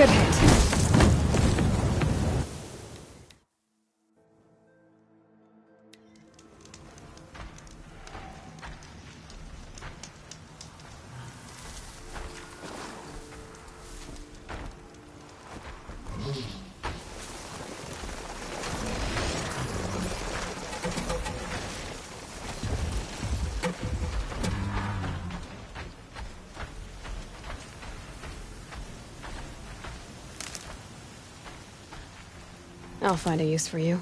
Good hit. I'll find a use for you.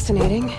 Fascinating.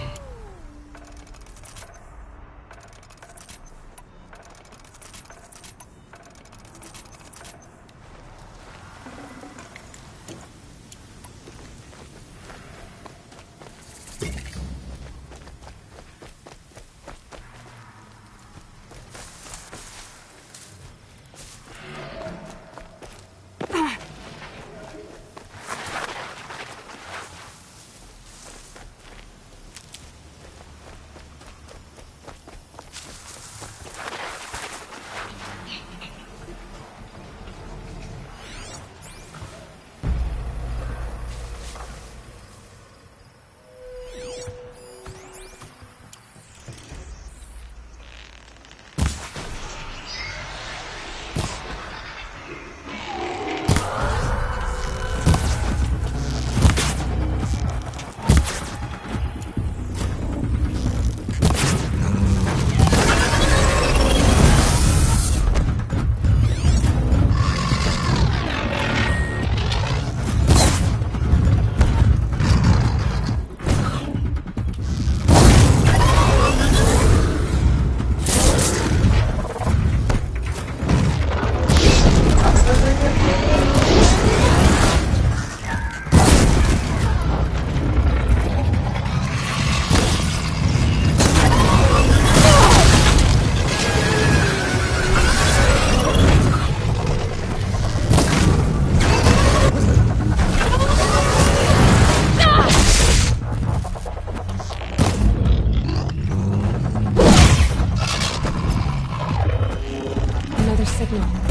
signal.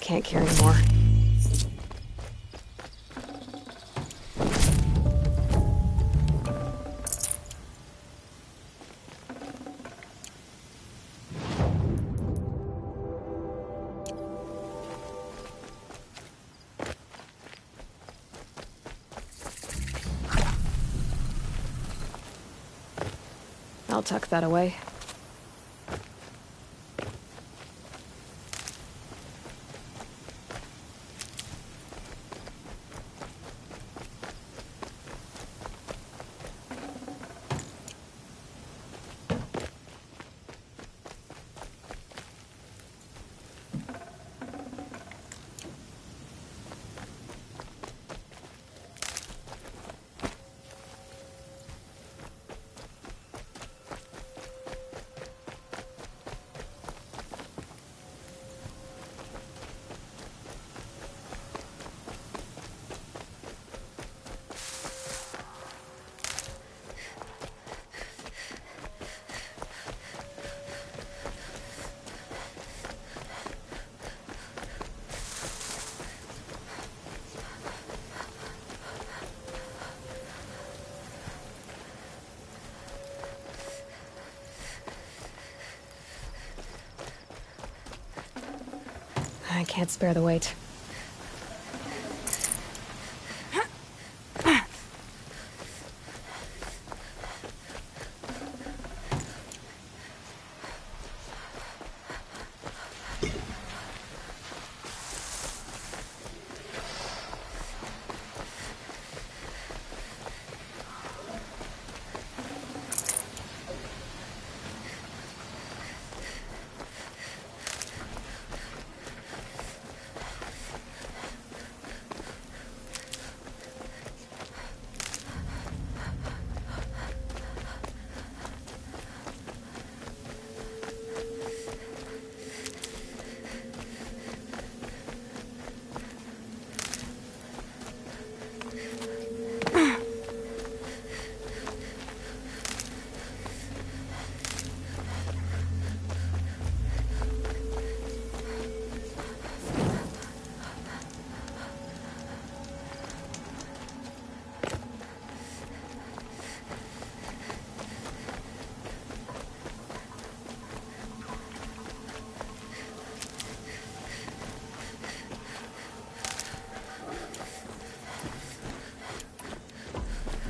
Can't carry more. I'll tuck that away. I can't spare the weight.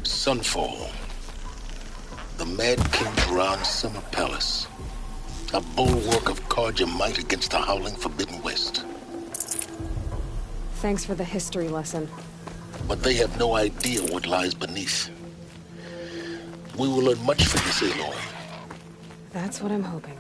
Sunfall. The Mad King's Round Summer Palace. A bulwark of Carja might against the howling Forbidden West. Thanks for the history lesson. But they have no idea what lies beneath. We will learn much from this Aloy. That's what I'm hoping.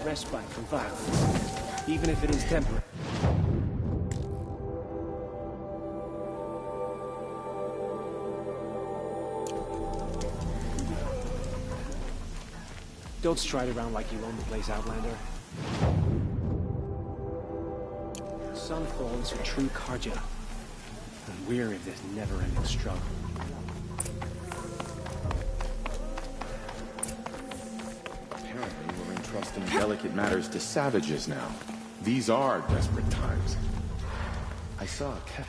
Respite from violence, even if it is temporary. Don't stride around like you own the place, Outlander. Sunfall is a true Carja. I'm weary of this never-ending struggle. Trusting delicate matters to savages now. These are desperate times. I saw a cat.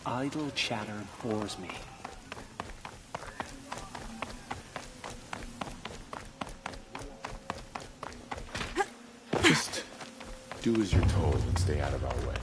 Idle chatter bores me. Just do as you're told and stay out of our way.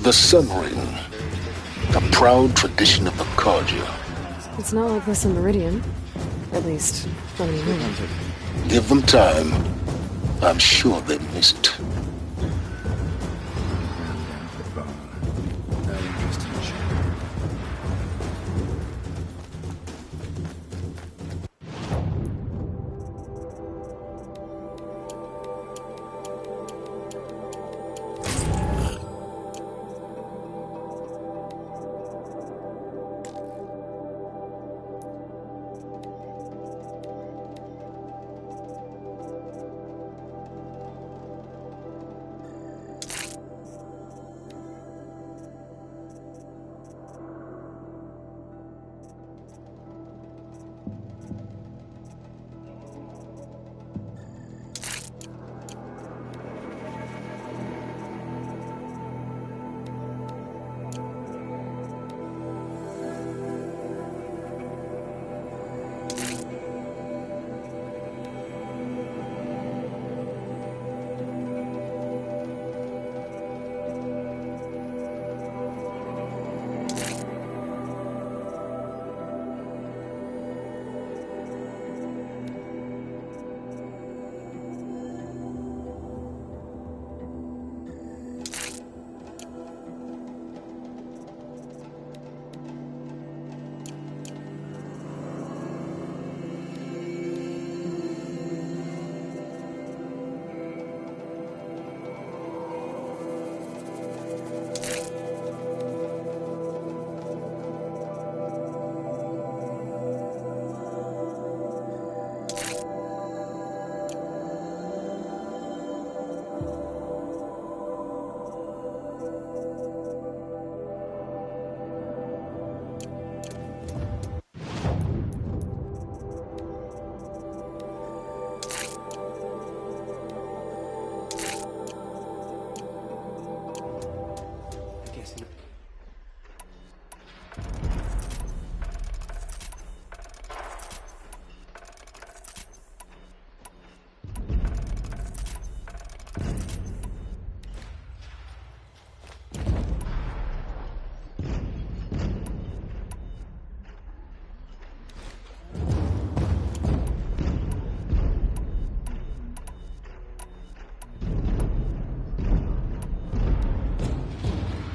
The Sun Ring, a proud tradition of the Carja. It's not like this in Meridian. At least, let me know. Give them time. I'm sure they miss it.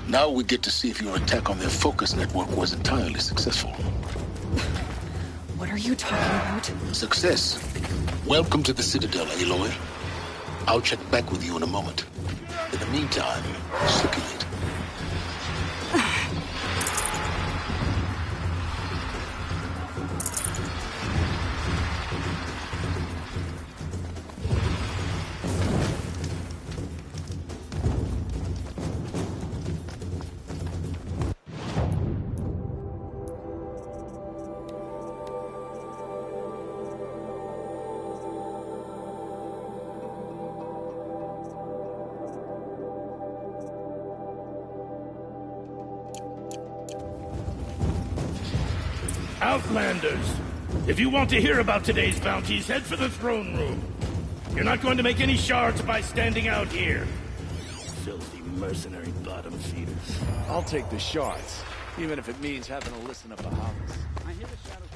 Now we get to see if your attack on their focus network was entirely successful. What are you talking about? Success. Welcome to the Citadel, Aloy. I'll check back with you in a moment. In the meantime, circulate. Outlanders! If you want to hear about today's bounties, head for the throne room. You're not going to make any shards by standing out here. Filthy mercenary bottom feeders. I'll take the shards, even if it means having to listen to Bahamas. I hear the shadows.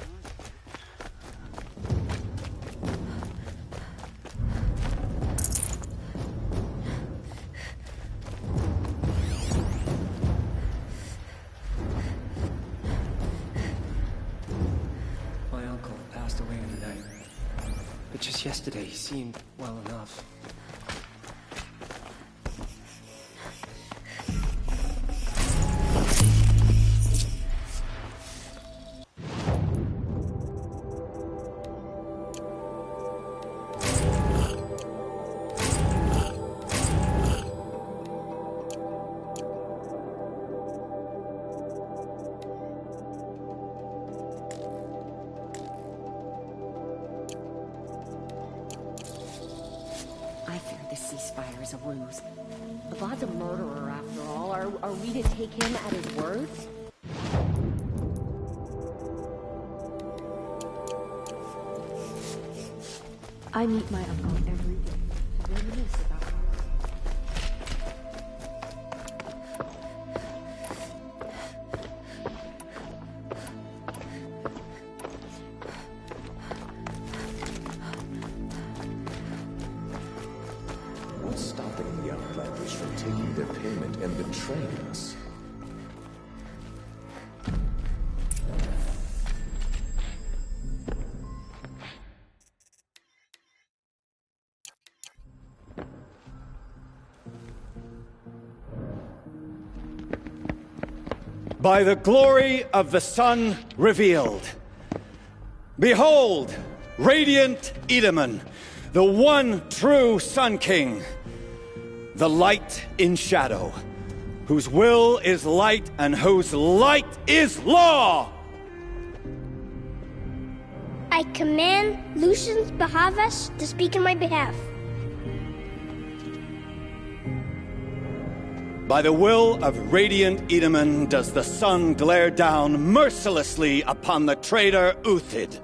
My uncle passed away in the night. But just yesterday, he seemed well enough. I fear this ceasefire is a ruse. Avad's a murderer, after all. Are we to take him at his word? I meet my uncle every day. Reminisce about What's stopping the Outlanders from taking their payment and betraying us? By the glory of the sun revealed. Behold, radiant Edaman, the one true Sun King, the light in shadow, whose will is light and whose light is law! I command Lucius Bahavas to speak in my behalf. By the will of radiant Edaman does the sun glare down mercilessly upon the traitor Uthid.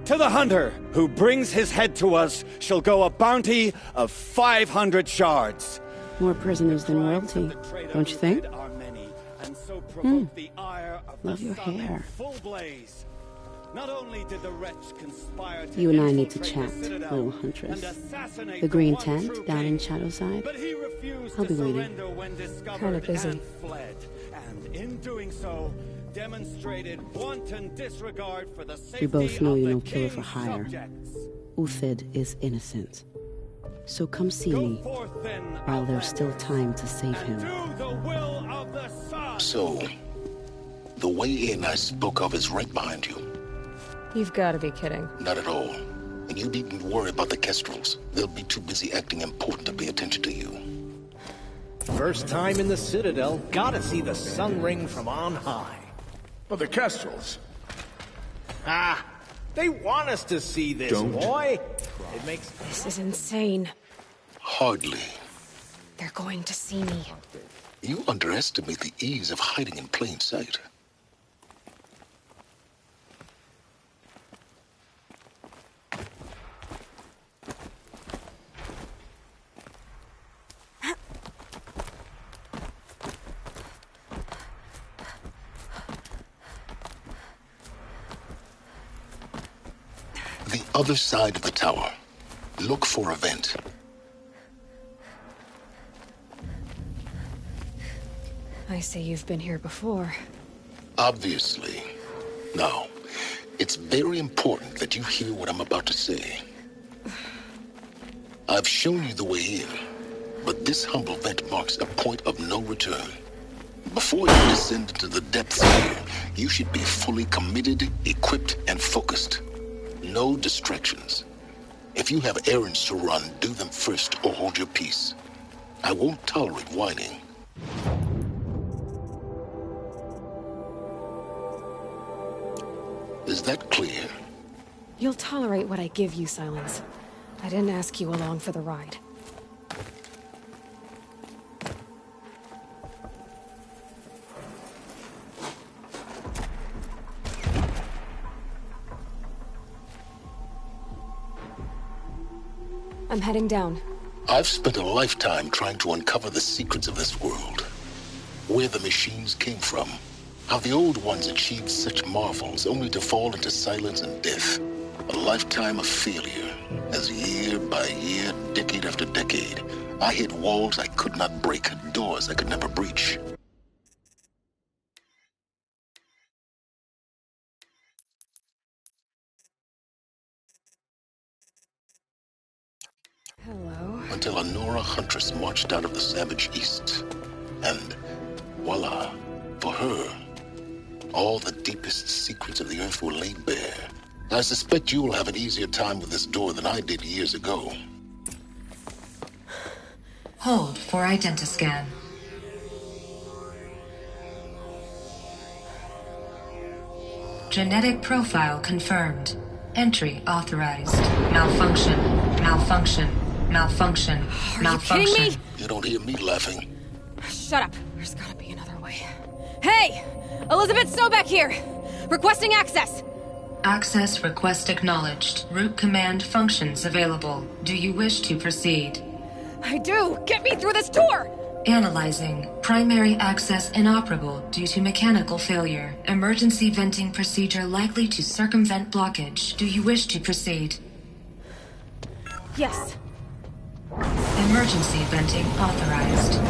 To the hunter who brings his head to us shall go a bounty of 500 shards. More prisoners than royalty, don't you think? Love your hair. Not only did the wretch conspire to You and I need to infiltrate chat, the Citadel little huntress. and assassinate The green one tent true down in king, Shadowside. but he refused I'll to be waiting. surrender when discovered Kinda busy. and fled. And in doing so, demonstrated wanton disregard for the safety We both know of you're the no killer for king's hire. subjects. Uthid is innocent. So come see Go me forth then, while there's still Outlanders, time to save and him. do the will of the sun. So, the way in I spoke of is right behind you. You've got to be kidding. Not at all. And you needn't worry about the Kestrels. They'll be too busy acting important to pay attention to you. First time in the Citadel, gotta see the sun ring from on high. But the Kestrels. Ah, they want us to see this, Don't. boy. It makes... This is insane. Hardly. They're going to see me. You underestimate the ease of hiding in plain sight. The other side of the tower. Look for a vent. I see you've been here before. Obviously. Now, it's very important that you hear what I'm about to say. I've shown you the way in, but this humble vent marks a point of no return. Before you descend into the depths here, you should be fully committed, equipped, and focused. No distractions. If you have errands to run, do them first or hold your peace. I won't tolerate whining. Is that clear? You'll tolerate what I give you, Silence. I didn't ask you along for the ride. I'm heading down. I've spent a lifetime trying to uncover the secrets of this world. Where the machines came from. How the old ones achieved such marvels only to fall into silence and death. A lifetime of failure, as year by year, decade after decade, I hit walls I could not break, doors I could never breach. Hello. Until a Nora huntress marched out of the savage east. And voila, for her, all the deepest secrets of the earth were laid bare. I suspect you will have an easier time with this door than I did years ago. Hold for identiscan. Genetic profile confirmed. Entry authorized. Malfunction. Malfunction. Malfunction. Malfunction. Are you kidding me? You don't hear me laughing. Shut up. There's gotta be another way. Hey! Elizabeth Sobeck here! Requesting access! Access request acknowledged. Root command functions available. Do you wish to proceed? I do! Get me through this door! Analyzing. Primary access inoperable due to mechanical failure. Emergency venting procedure likely to circumvent blockage. Do you wish to proceed? Yes. Emergency venting authorized.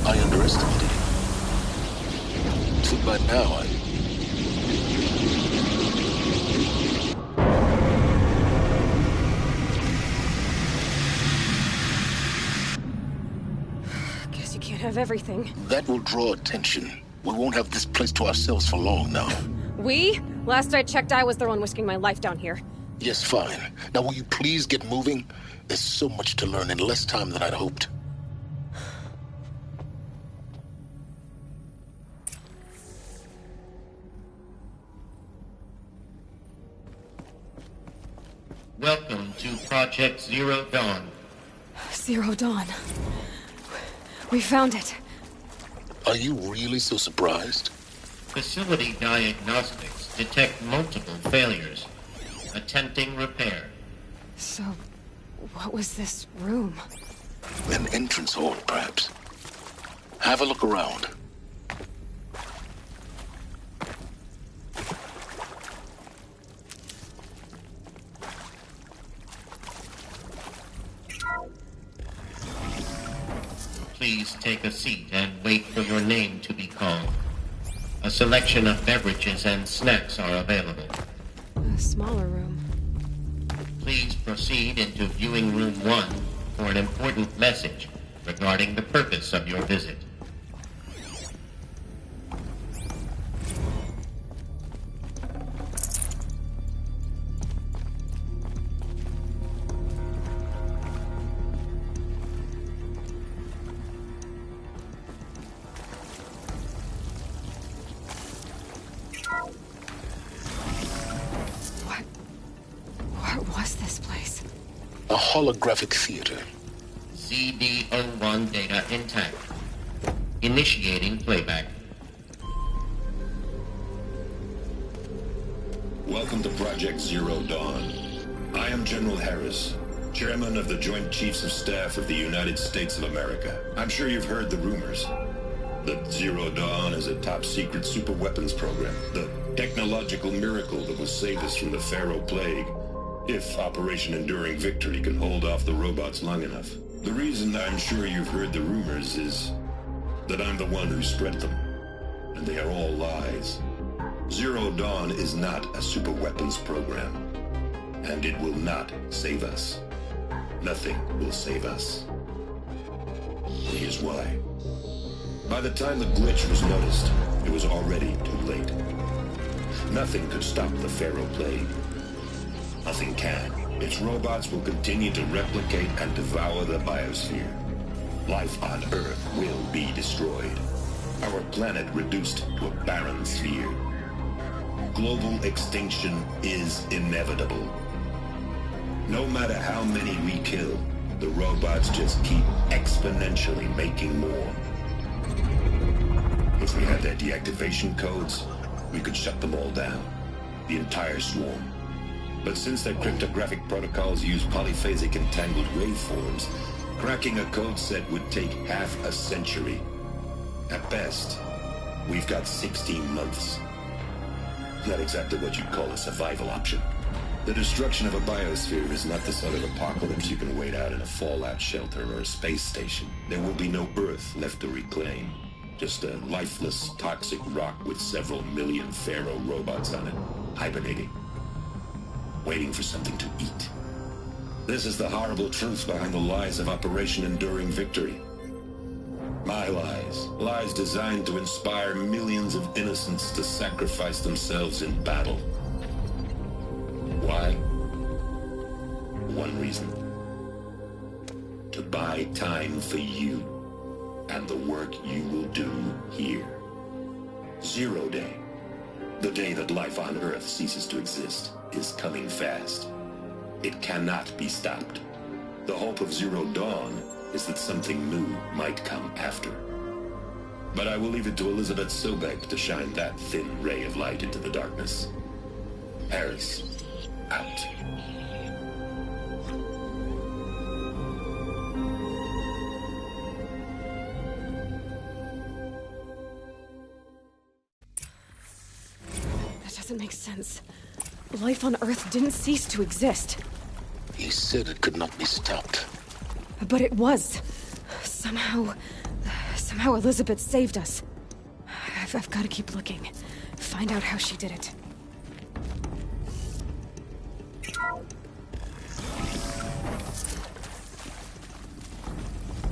I underestimated you. Too bad now Guess you can't have everything. That will draw attention. We won't have this place to ourselves for long now. We? Last I checked, I was the one risking my life down here. Yes, fine. Now will you please get moving? There's so much to learn in less time than I'd hoped. Welcome to Project Zero Dawn. Zero Dawn. We found it. Are you really so surprised? Facility diagnostics detect multiple failures. Attempting repair. So, what was this room? An entrance hall, perhaps. Have a look around. Please take a seat and wait for your name to be called. A selection of beverages and snacks are available. A smaller room. Please proceed into viewing room 1 for an important message regarding the purpose of your visit. What was this place? A holographic theater. CD01 data intact. Initiating playback. Welcome to Project Zero Dawn. I am General Harris, Chairman of the Joint Chiefs of Staff of the United States of America. I'm sure you've heard the rumors. That Zero Dawn is a top-secret superweapons program. The technological miracle that will save us from the Pharaoh Plague. If Operation Enduring Victory can hold off the robots long enough. The reason I'm sure you've heard the rumors is that I'm the one who spread them. And they are all lies. Zero Dawn is not a superweapons program. And it will not save us. Nothing will save us. Here's why. By the time the glitch was noticed, it was already too late. Nothing could stop the Pharaoh Plague. Nothing can. Its robots will continue to replicate and devour the biosphere. Life on Earth will be destroyed. Our planet reduced to a barren sphere. Global extinction is inevitable. No matter how many we kill, the robots just keep exponentially making more. If we had their deactivation codes, we could shut them all down. The entire swarm. But since their cryptographic protocols use polyphasic entangled waveforms, cracking a code set would take half a century. At best, we've got 16 months. Not exactly what you'd call a survival option. The destruction of a biosphere is not the sort of apocalypse you can wait out in a fallout shelter or a space station. There will be no Earth left to reclaim. Just a lifeless, toxic rock with several million Pharaoh robots on it, hibernating. Waiting for something to eat. This is the horrible truth behind the lies of Operation Enduring Victory. My lies. Lies designed to inspire millions of innocents to sacrifice themselves in battle. Why? One reason. To buy time for you and the work you will do here. Zero Day. The day that life on Earth ceases to exist is coming fast. It cannot be stopped. The hope of Zero Dawn is that something new might come after. But I will leave it to Elizabeth Sobek to shine that thin ray of light into the darkness. Harris, out. That doesn't make sense. Life on Earth didn't cease to exist. He said it could not be stopped. But it was. Somehow Elizabeth saved us. I've got to keep looking. Find out how she did it.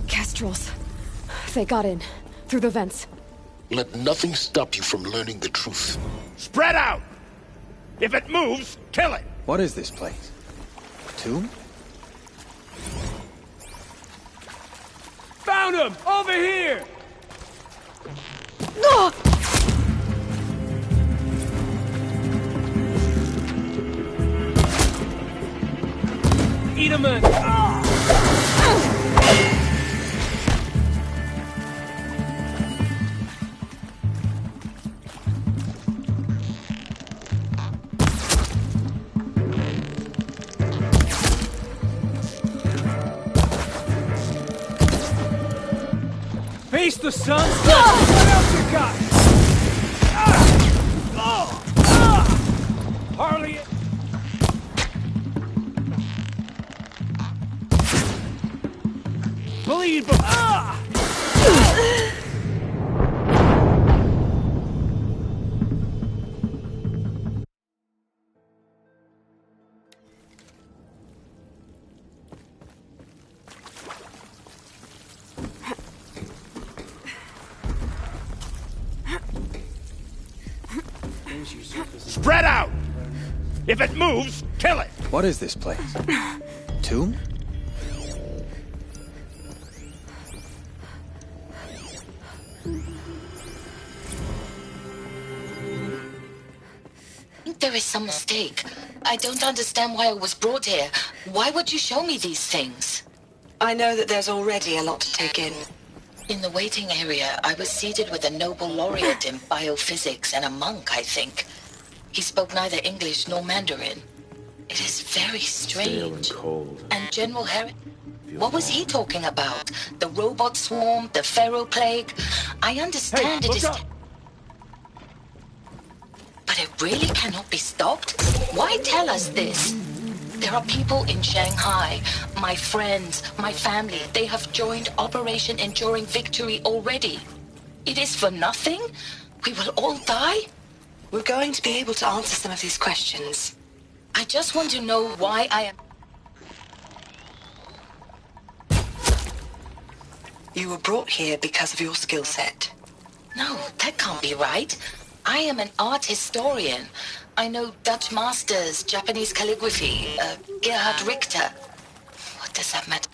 Kestrels. They got in. Through the vents. Let nothing stop you from learning the truth. Spread out! If it moves, kill it! What is this place? A tomb? Found him! Over here! No! Eat him in! Face the sun! What else you got? Harley! Bleed! Spread out! If it moves, kill it! What is this place? Tomb? There is some mistake. I don't understand why I was brought here. Why would you show me these things? I know that there's already a lot to take in. In the waiting area, I was seated with a Nobel laureate in biophysics and a monk, I think. He spoke neither English nor Mandarin. It is very strange. Stale and cold. And General Harris... What was he talking about? The robot swarm? The Pharaoh Plague? I understand it is... But it really cannot be stopped? Why tell us this? There are people in Shanghai, my friends, my family. They have joined Operation Enduring Victory already. It is for nothing? We will all die? We're going to be able to answer some of these questions. I just want to know why I am... You were brought here because of your skill set. No, that can't be right. I am an art historian. I know Dutch masters, Japanese calligraphy, Gerhard Richter. What does that matter?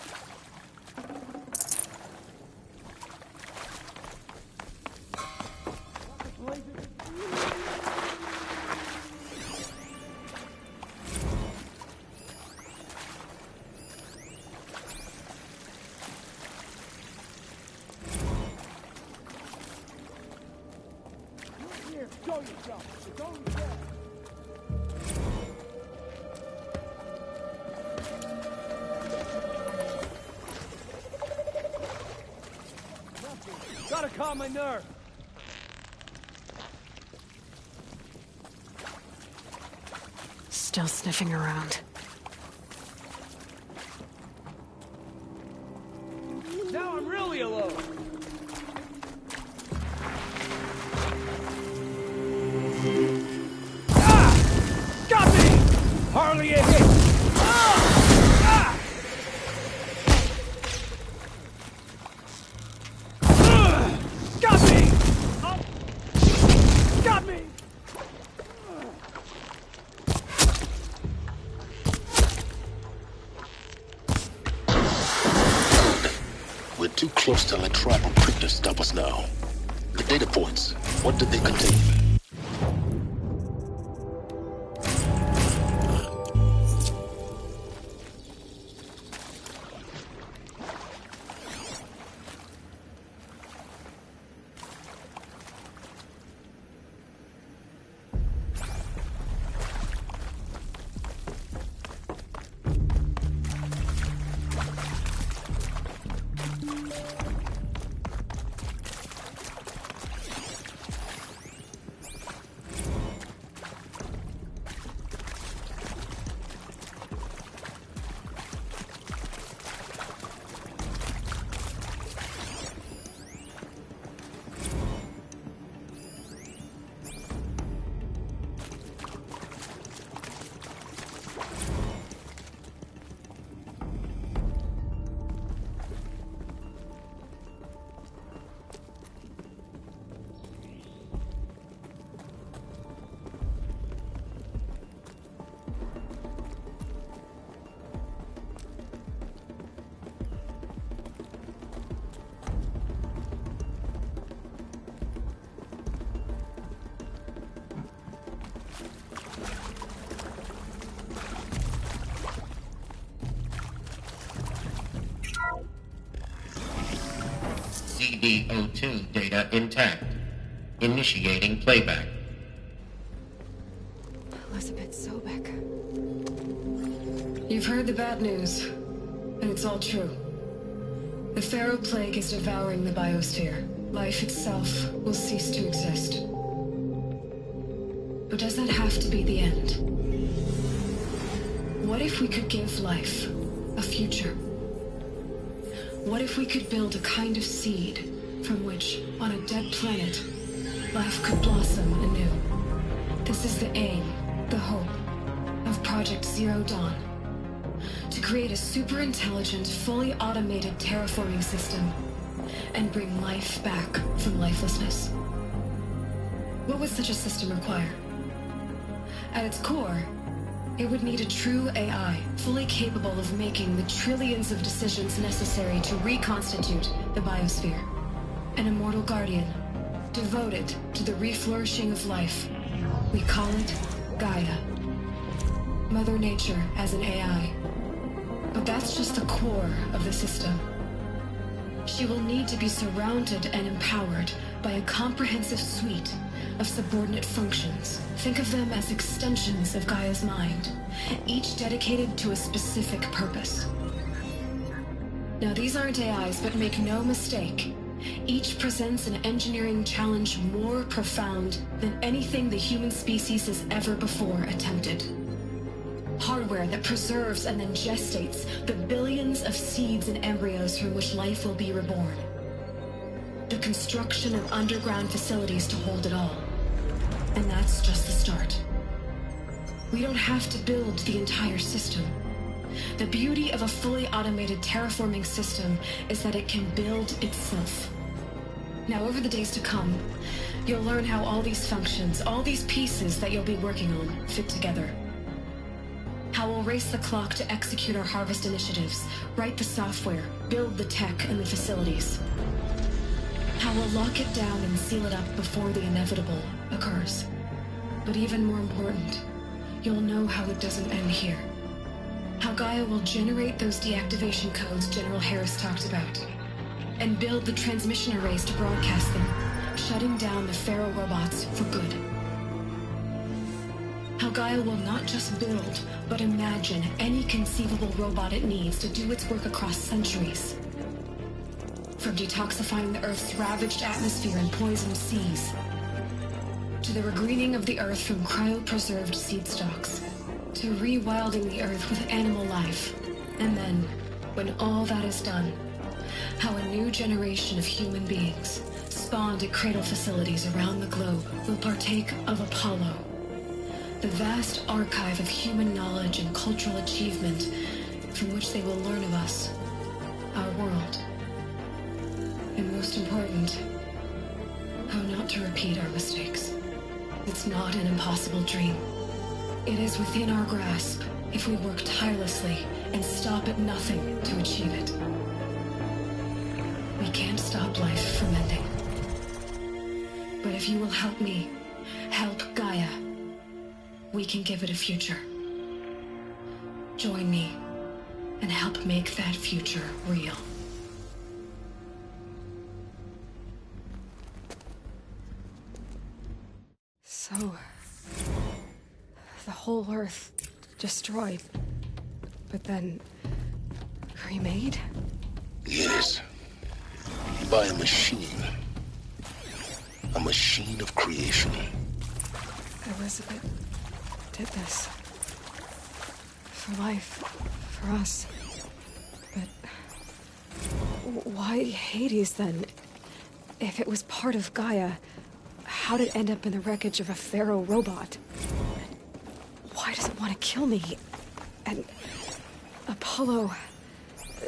Gotta calm my nerve. Still sniffing around. Now I'm really alone. Ah! Got me! Hardly a hit. Too close to let tribal prickers stop us now. The data points, what did they contain? CD02 data intact. Initiating playback. Elizabeth Sobek. You've heard the bad news, and it's all true. The Pharaoh Plague is devouring the biosphere. Life itself will cease to exist. But does that have to be the end? What if we could give life a future? What if we could build a kind of seed from which, on a dead planet, life could blossom anew? This is the aim, the hope, of Project Zero Dawn. To create a super-intelligent, fully automated terraforming system and bring life back from lifelessness. What would such a system require? At its core, it would need a true AI, fully capable of making the trillions of decisions necessary to reconstitute the biosphere. An immortal guardian, devoted to the reflourishing of life. We call it Gaia. Mother Nature as an AI. But that's just the core of the system. She will need to be surrounded and empowered by a comprehensive suite of subordinate functions. Think of them as extensions of Gaia's mind, each dedicated to a specific purpose. Now, these aren't AIs, but make no mistake, each presents an engineering challenge more profound than anything the human species has ever before attempted. hardware that preserves and then gestates the billions of seeds and embryos from which life will be reborn. The construction of underground facilities to hold it all. And that's just the start. We don't have to build the entire system. The beauty of a fully automated terraforming system is that it can build itself. Now, over the days to come, you'll learn how all these functions, all these pieces that you'll be working on, fit together. How we'll race the clock to execute our harvest initiatives, write the software, build the tech and the facilities. How we'll lock it down and seal it up before the inevitable occurs. But even more important, you'll know how it doesn't end here. How Gaia will generate those deactivation codes General Harris talked about, and build the transmission arrays to broadcast them, shutting down the Pharaoh robots for good. How Gaia will not just build, but imagine any conceivable robot it needs to do its work across centuries. From detoxifying the Earth's ravaged atmosphere and poisoned seas, to the regreening of the Earth from cryopreserved seed stalks, to rewilding the Earth with animal life. And then, when all that is done, how a new generation of human beings, spawned at cradle facilities around the globe, will partake of Apollo, the vast archive of human knowledge and cultural achievement from which they will learn of us, our world. And most important, how not to repeat our mistakes. It's not an impossible dream. It is within our grasp if we work tirelessly and stop at nothing to achieve it. We can't stop life from ending. But if you will help me, help Gaia, we can give it a future. Join me and help make that future real. So, the whole Earth destroyed, but then remade? Yes. By a machine. A machine of creation. Elizabeth did this. For life. For us. But why Hades then? If it was part of Gaia, how'd it end up in the wreckage of a Pharaoh robot? Why does it want to kill me? And Apollo,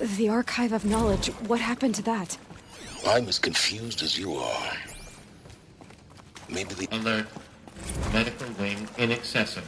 the archive of knowledge, what happened to that? I'm as confused as you are. Maybe the... Alert. Medical wing inaccessible.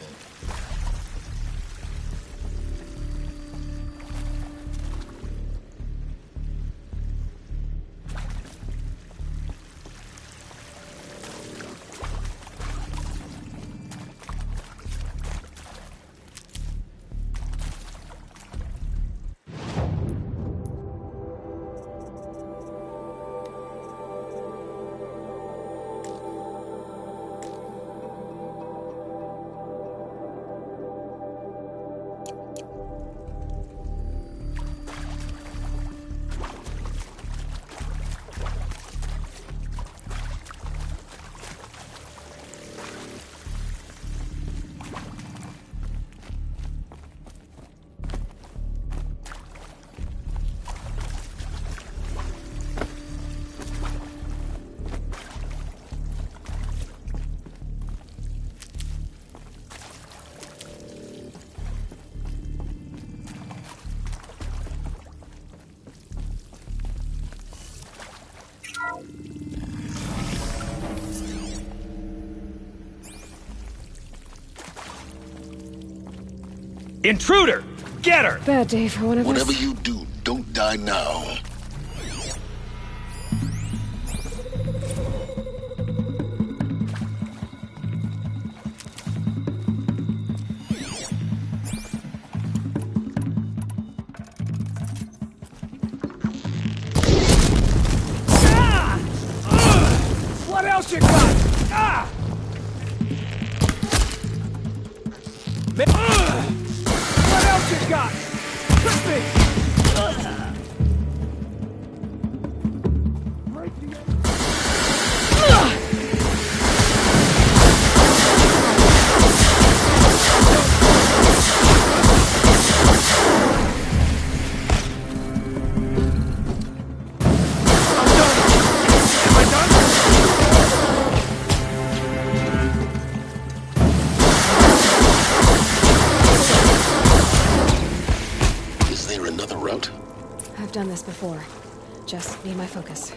Intruder! Get her! Bad day for one of us. Whatever you do, don't die now. What else you got? Ah! What else you got? Hit me! I've done this before. Just need my focus.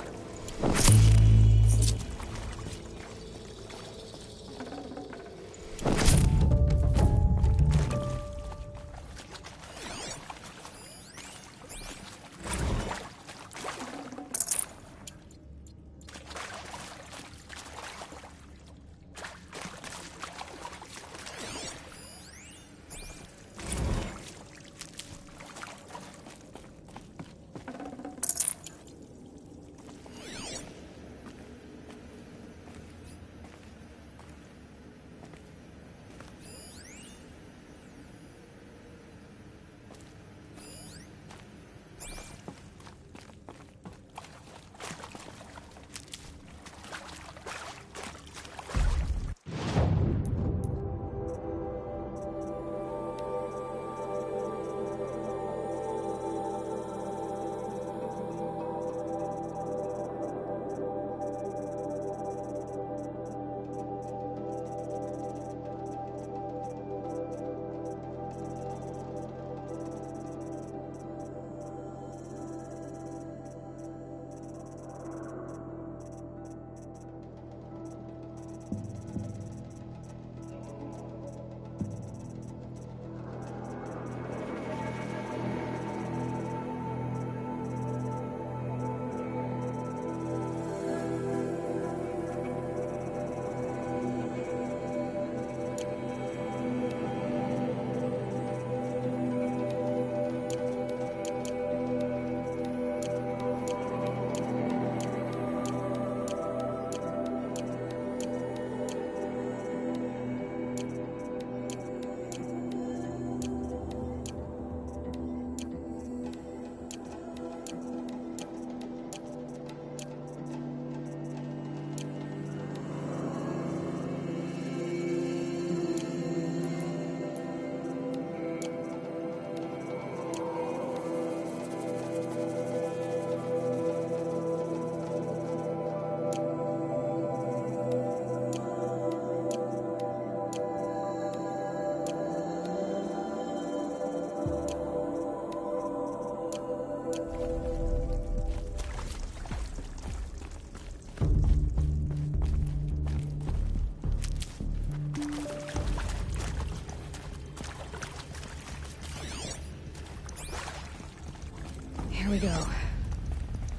Here we go.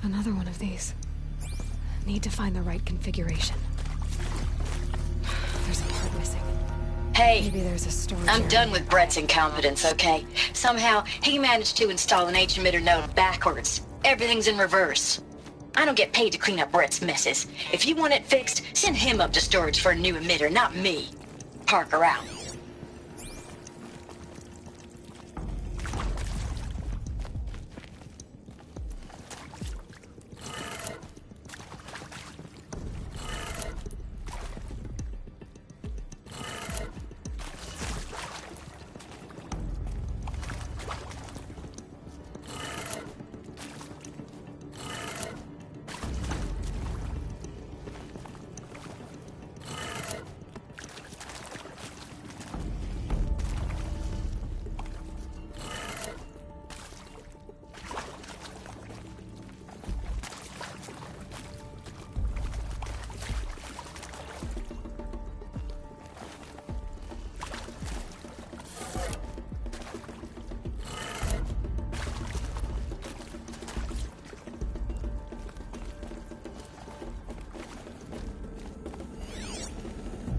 Another one of these. Need to find the right configuration. There's a part missing. Hey, maybe there's a storage I'm area. done with Brett's incompetence, okay? Somehow, he managed to install an H-emitter node backwards. Everything's in reverse. I don't get paid to clean up Brett's messes. If you want it fixed, send him up to storage for a new emitter, not me. Parker out.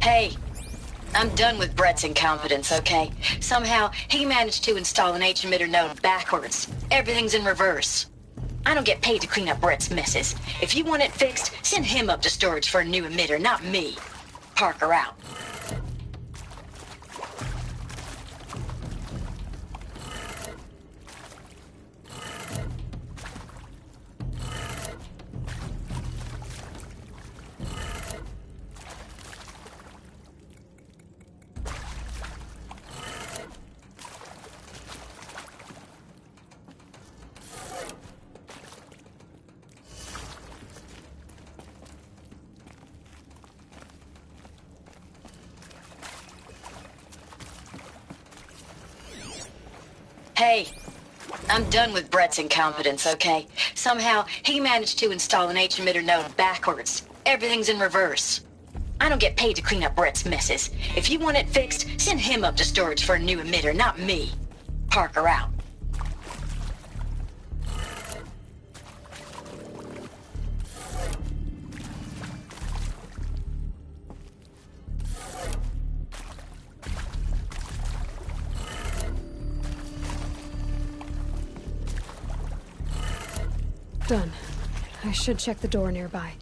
Hey, I'm done with Brett's incompetence, okay? Somehow, he managed to install an H-emitter node backwards. Everything's in reverse. I don't get paid to clean up Brett's messes. If you want it fixed, send him up to storage for a new emitter, not me. Parker out. Hey, I'm done with Brett's incompetence, okay? Somehow, he managed to install an H-emitter node backwards. Everything's in reverse. I don't get paid to clean up Brett's messes. If you want it fixed, send him up to storage for a new emitter, not me. Parker out. Done. I should check the door nearby.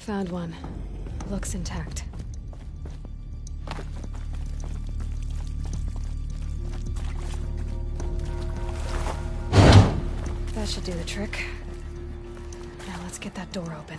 Found one. Looks intact. That should do the trick. Now let's get that door open.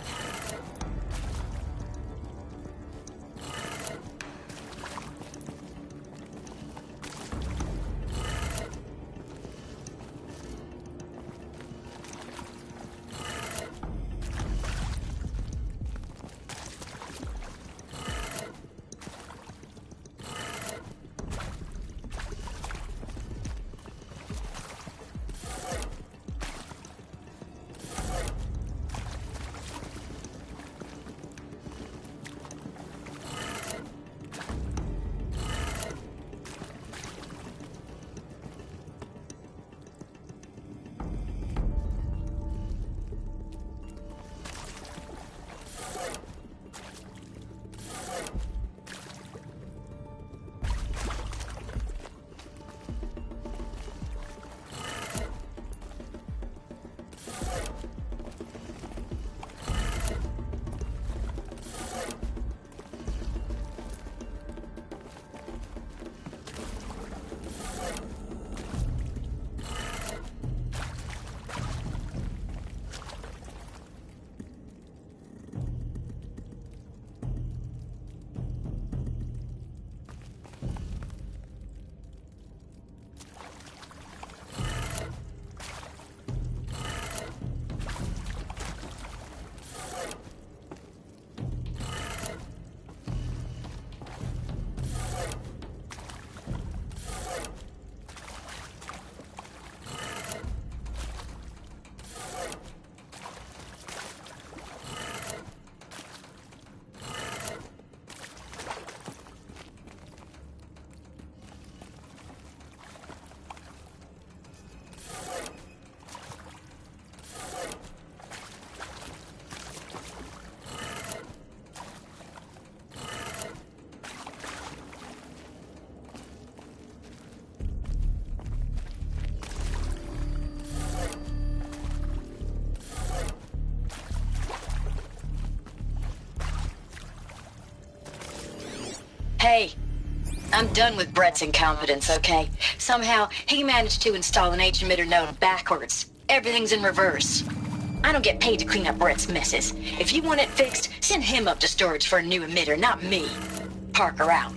Hey, I'm done with Brett's incompetence, okay? Somehow, he managed to install an H-emitter node backwards. Everything's in reverse. I don't get paid to clean up Brett's messes. If you want it fixed, send him up to storage for a new emitter, not me. Parker out.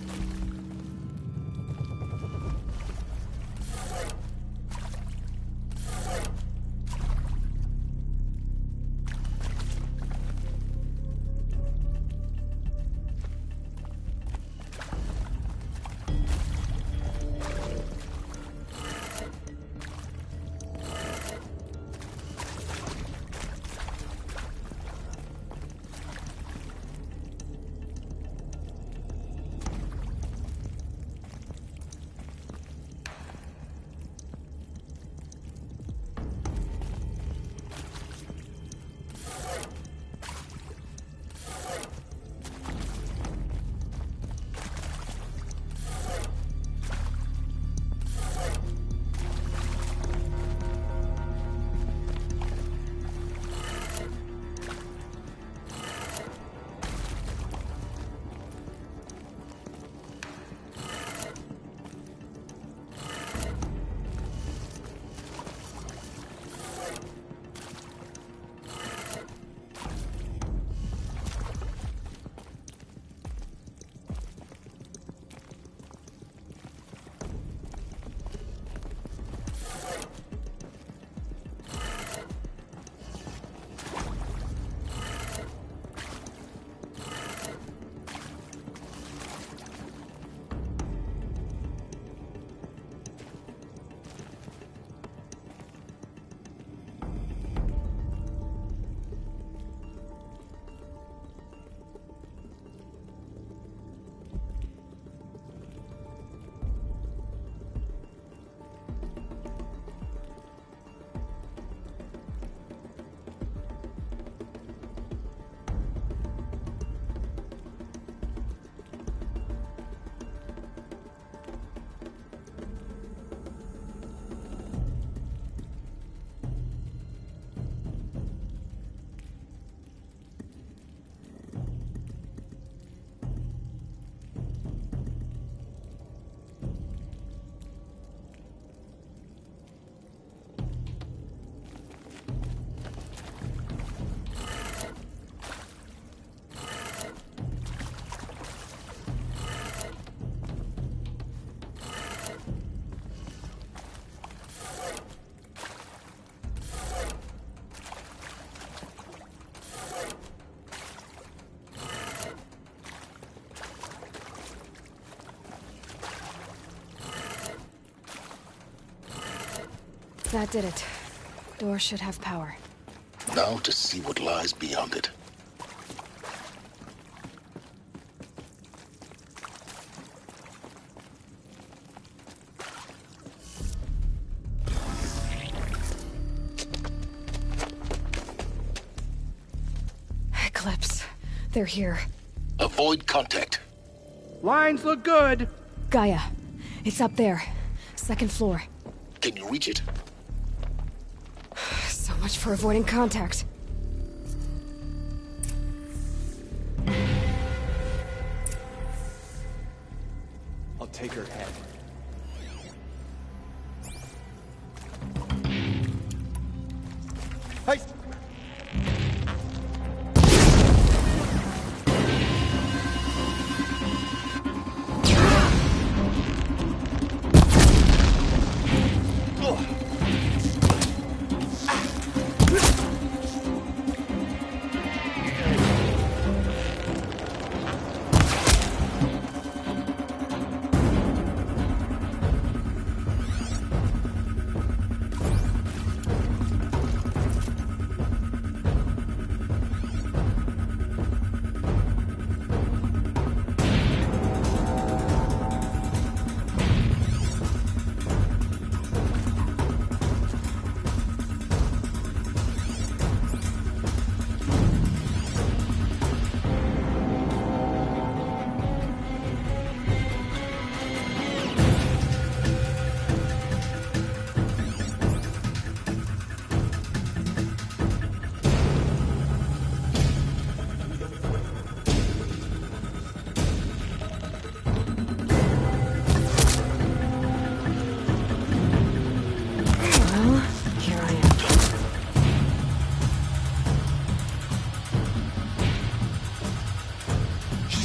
That did it. Door should have power. Now to see what lies beyond it. Eclipse. They're here. Avoid contact. Lines look good. Gaia. It's up there. Second floor. Can you reach it? So much for avoiding contact. I'll take her head. Hey!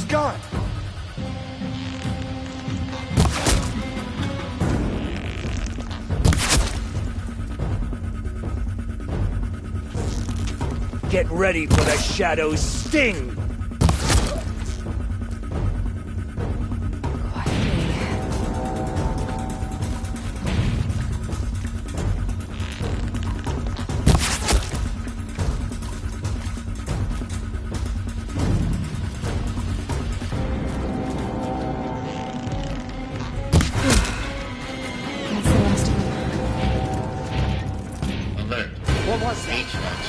Gone. Get ready for the Shadow's sting!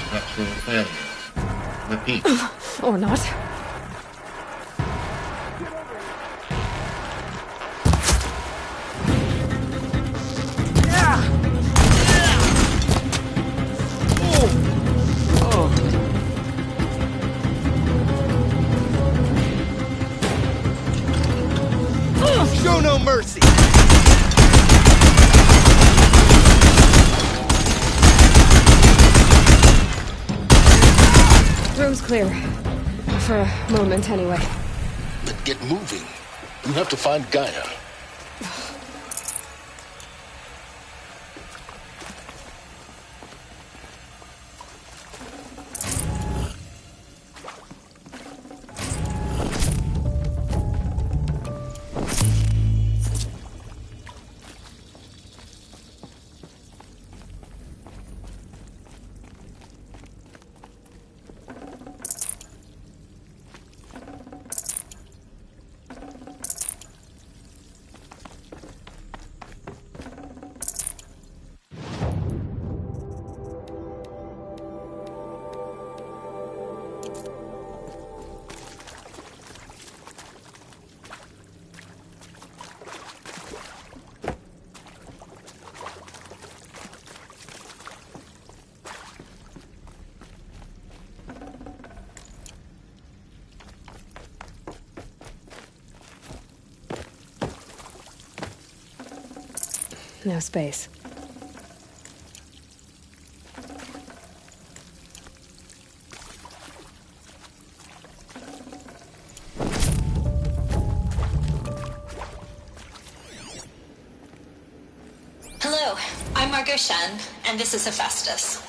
Structural failure. Repeat. Or not. Show no mercy! Room's clear. For a moment, anyway. Then get moving. You have to find Gaia. No space. Hello, I'm Margot Shen, and this is Hephaestus.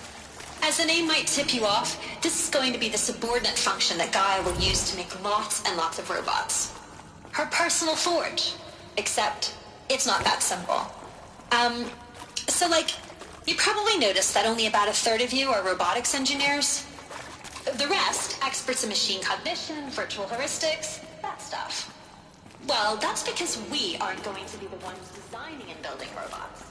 As the name might tip you off, this is going to be the subordinate function that Gaia will use to make lots and lots of robots. Her personal forge. Except, it's not that simple. So like, You probably noticed that only about a third of you are robotics engineers. The rest, experts in machine cognition, virtual heuristics, that stuff. Well, that's because we aren't going to be the ones designing and building robots.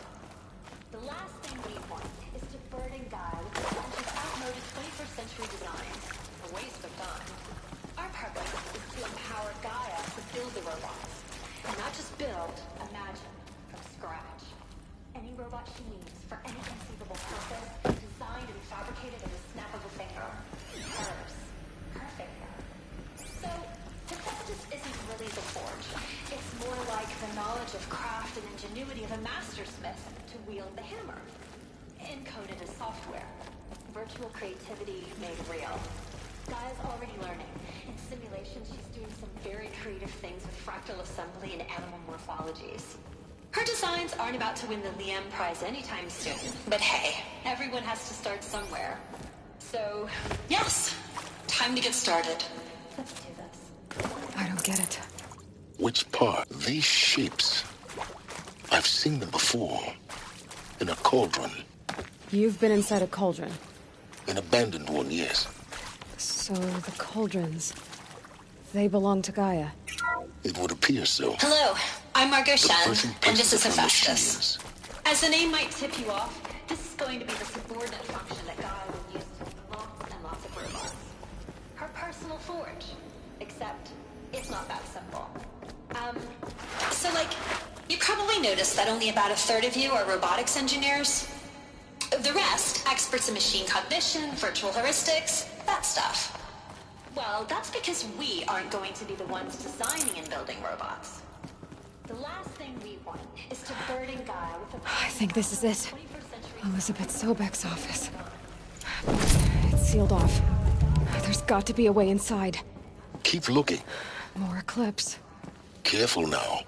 The last thing we want is to burden Gaia with a bunch of outmoded 21st century designs. A waste of time. Our purpose is to empower Gaia to build the robots. And not just build, imagine, from scratch. Any robot she needs for any conceivable purpose, designed and fabricated in the snap of a finger. Hers. Her finger. So, Hephaestus isn't really the forge. It's more like the knowledge of craft and ingenuity of a mastersmith to wield the hammer. Encoded as software. Virtual creativity made real. Gaia's already learning. In simulations, she's doing some very creative things with fractal assembly and animal morphologies. Her designs aren't about to win the Liam Prize anytime soon. But hey, everyone has to start somewhere. So, yes, time to get started. Let's do this. I don't get it. Which part? These shapes. I've seen them before. In a cauldron. You've been inside a cauldron. An abandoned one, yes. So the cauldrons, they belong to Gaia. It would appear so. Hello, I'm Margot Shan, and this is of her Hephaestus. As the name might tip you off, this is going to be the subordinate function that Gaia will use to build lots and lots of robots. Her personal forge. Except, it's not that simple. So you probably noticed that only about a third of you are robotics engineers. The rest, experts in machine cognition, virtual heuristics, that stuff. Well, that's because we aren't going to be the ones designing and building robots. The last thing we want is to burden Gaia with a... I think this is it. Elizabeth Sobek's office. It's sealed off. There's got to be a way inside. Keep looking. More Eclipse. Careful now.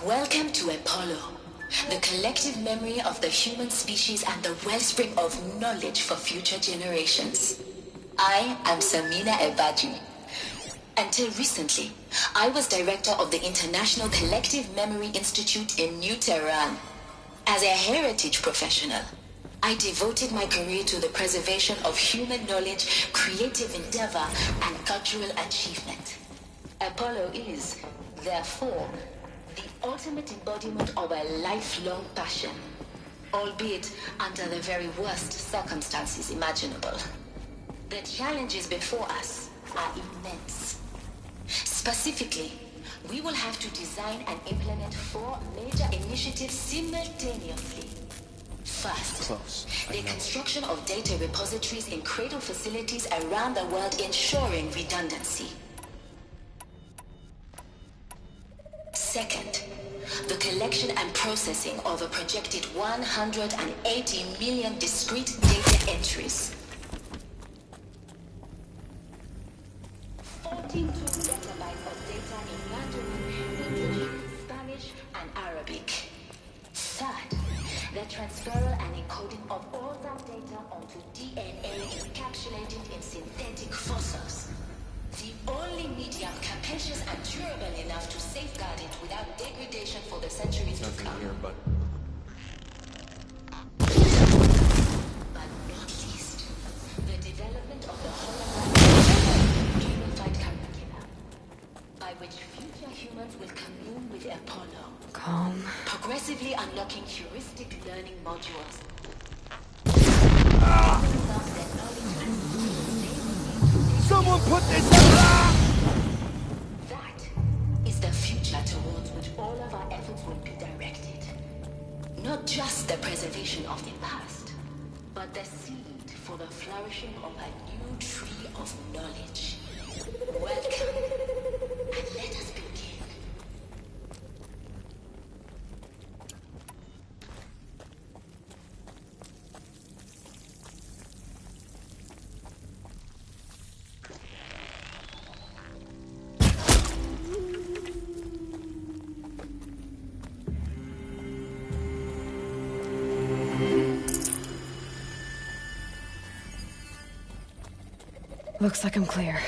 Welcome to Apollo, the collective memory of the human species and the wellspring of knowledge for future generations. I am Samina Ebadji. Until recently, I was director of the International Collective Memory Institute in New Tehran. As a heritage professional, I devoted my career to the preservation of human knowledge, creative endeavor, and cultural achievement. Apollo is, therefore, the ultimate embodiment of a lifelong passion, albeit under the very worst circumstances imaginable. The challenges before us are immense. Specifically, we will have to design and implement 4 major initiatives simultaneously. First, the construction of data repositories in cradle facilities around the world, ensuring redundancy. Second, the collection and processing of a projected 180 million discrete data entries. 14 petabytes of data in Mandarin, English, Spanish, and Arabic. Third, the transferal and encoding of all that data onto DNA encapsulated in synthetic fossils. The only medium capacious and durable enough to safeguard it without degradation for the centuries to come. Here, but not least, the development of the Horai즌 gamified curricula, by which future humans will commune with Apollo. Calm. Progressively unlocking heuristic learning modules. Someone put this up! That is the future towards which all of our efforts will be directed. Not just the preservation of the past, but the seed for the flourishing of a new tree of knowledge. Welcome, and let us begin. Looks like I'm clear.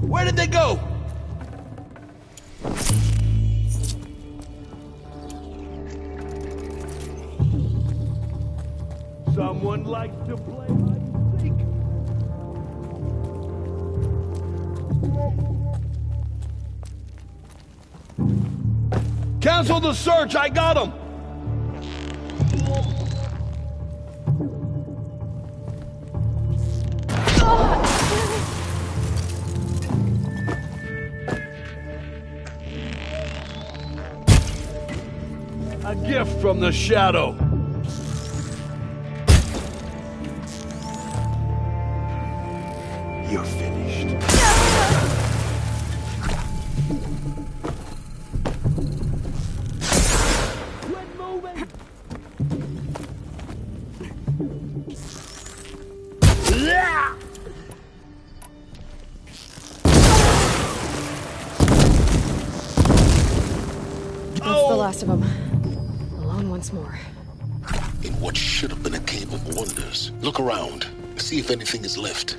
Where did they go? Someone likes to play hide and seek. Cancel the search, I got him! A gift from the shadow. You're finished. Quit moving! That's the last of them. Alone once more. In what should have been a cave of wonders. Look around. See if anything is left.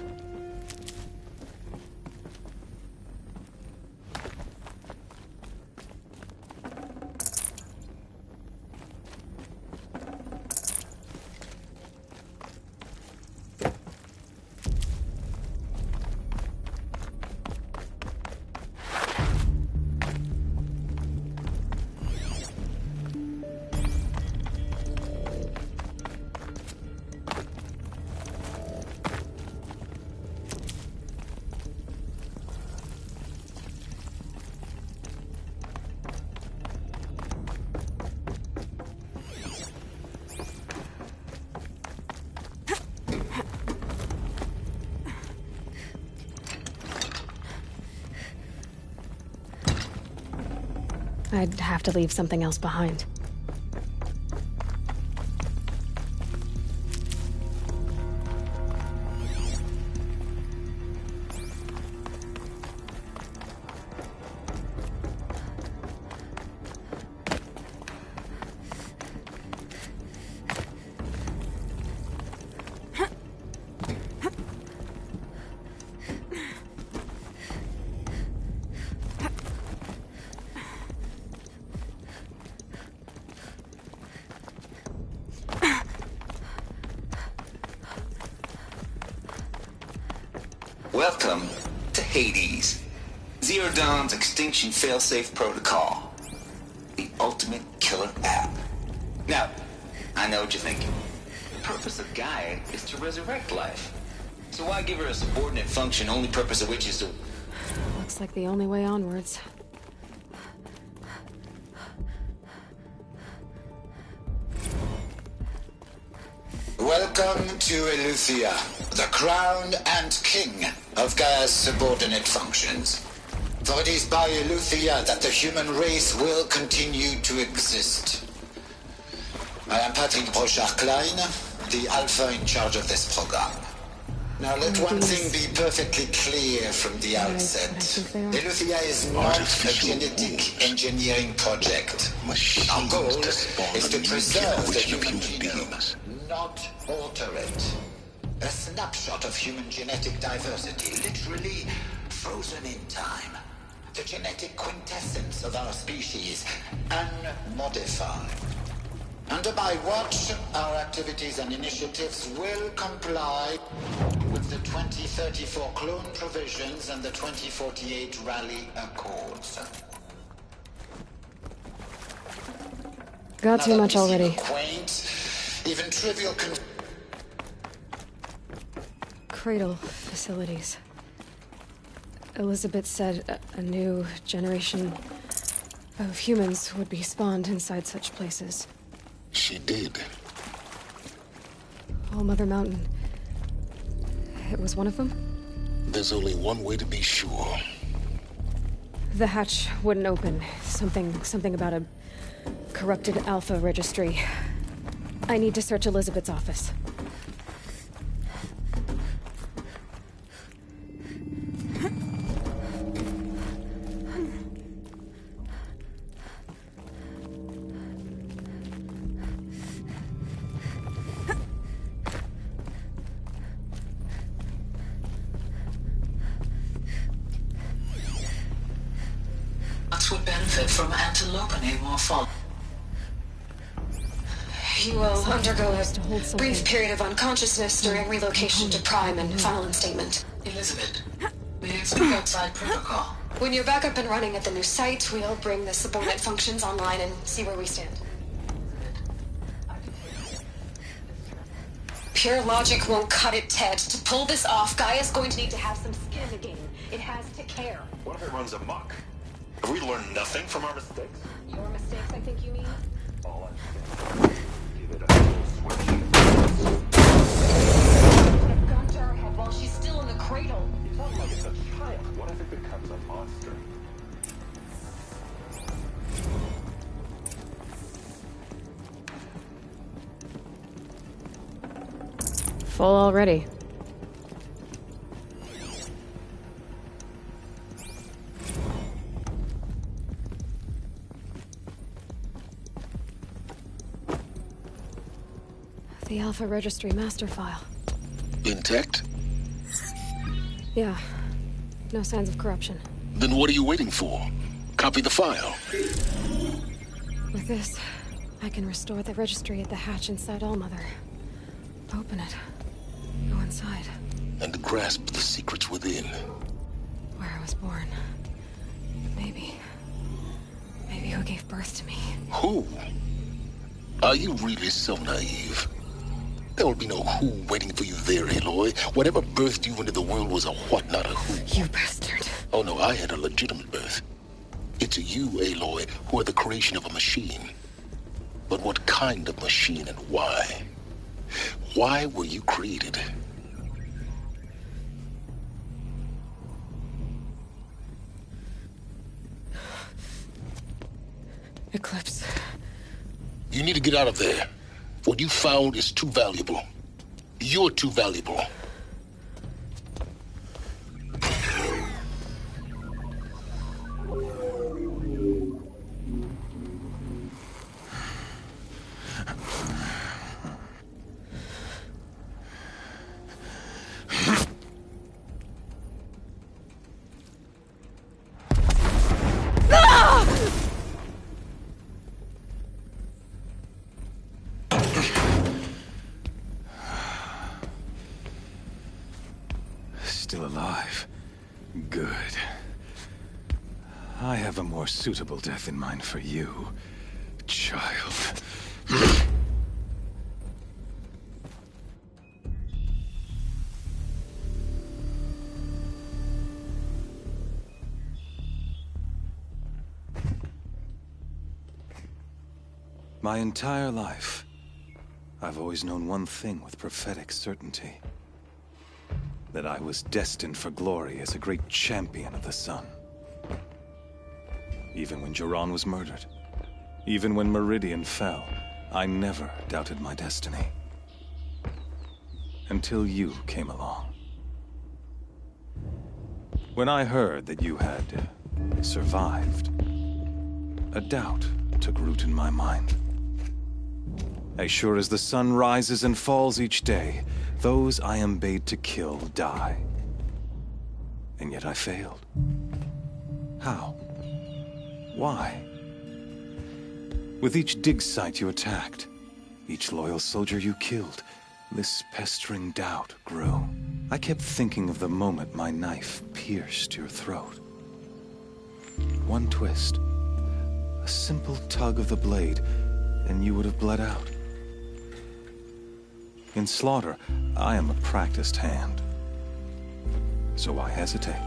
I'd have to leave something else behind. Welcome to Hades, Zero Dawn's extinction failsafe protocol. The ultimate killer app. Now, I know what you're thinking. The purpose of Gaia is to resurrect life. So why give her a subordinate function, only purpose of which is to... Looks like the only way onwards. Welcome to Eleuthia, the crown and king of Gaia's subordinate functions. For it is by Eleuthia that the human race will continue to exist. I am Patrick Brochard-Klein, the Alpha in charge of this program. Now let one thing be perfectly clear from the outset. Eleuthia is not a genetic engineering project. Our goal is to preserve the human genome, not alter it. A snapshot of human genetic diversity, literally frozen in time. the genetic quintessence of our species, unmodified. Under my watch, our activities and initiatives will comply with the 2034 clone provisions and the 2048 Rally Accords. Got too much already. Quaint, even trivial Cradle facilities. Elizabeth said a new generation of humans would be spawned inside such places. She did. All Mother Mountain. It was one of them? There's only one way to be sure. The hatch wouldn't open. Something about a corrupted Alpha registry. I need to search Elizabeth's office. Would benefit from antilope more follow. You will undergo a brief period of unconsciousness during relocation to Prime and final instatement. Elizabeth, may I speak outside protocol? When you're back up and running at the new site, we'll bring the subordinate functions online and see where we stand. Pure logic won't cut it, Ted. To pull this off, Gaia's going to need to have some skin in the game. It has to care. What if it runs amok? Have we learned nothing from our mistakes? Your mistakes, I think you mean? All I'm saying is give it a full switch. Put a gun to her head while she's still in the cradle. You talk like it's a child. What if it becomes a monster? Full already. The Alpha Registry master file. Intact? Yeah. No signs of corruption. Then what are you waiting for? Copy the file. With this, I can restore the registry at the hatch inside Allmother. Open it. Go inside. And grasp the secrets within. Where I was born. Maybe who gave birth to me. Who? Are you really so naive? There will be no who waiting for you there, Aloy. Whatever birthed you into the world was a what, not a who. You bastard. Oh no, I had a legitimate birth. It's you, Aloy, who are the creation of a machine. But what kind of machine and why? Why were you created? Eclipse. You need to get out of there. What you found is too valuable. You're too valuable. Still alive. Good. I have a more suitable death in mind for you, child. My entire life, I've always known one thing with prophetic certainty. That I was destined for glory as a great champion of the sun. Even when Jiran was murdered, even when Meridian fell, I never doubted my destiny. Until you came along. When I heard that you had survived, a doubt took root in my mind. As sure as the sun rises and falls each day, those I am bade to kill die. And yet I failed. How? Why? With each dig site you attacked, each loyal soldier you killed, this pestering doubt grew. I kept thinking of the moment my knife pierced your throat. One twist, a simple tug of the blade, and you would have bled out. In slaughter, I am a practiced hand. So why hesitate?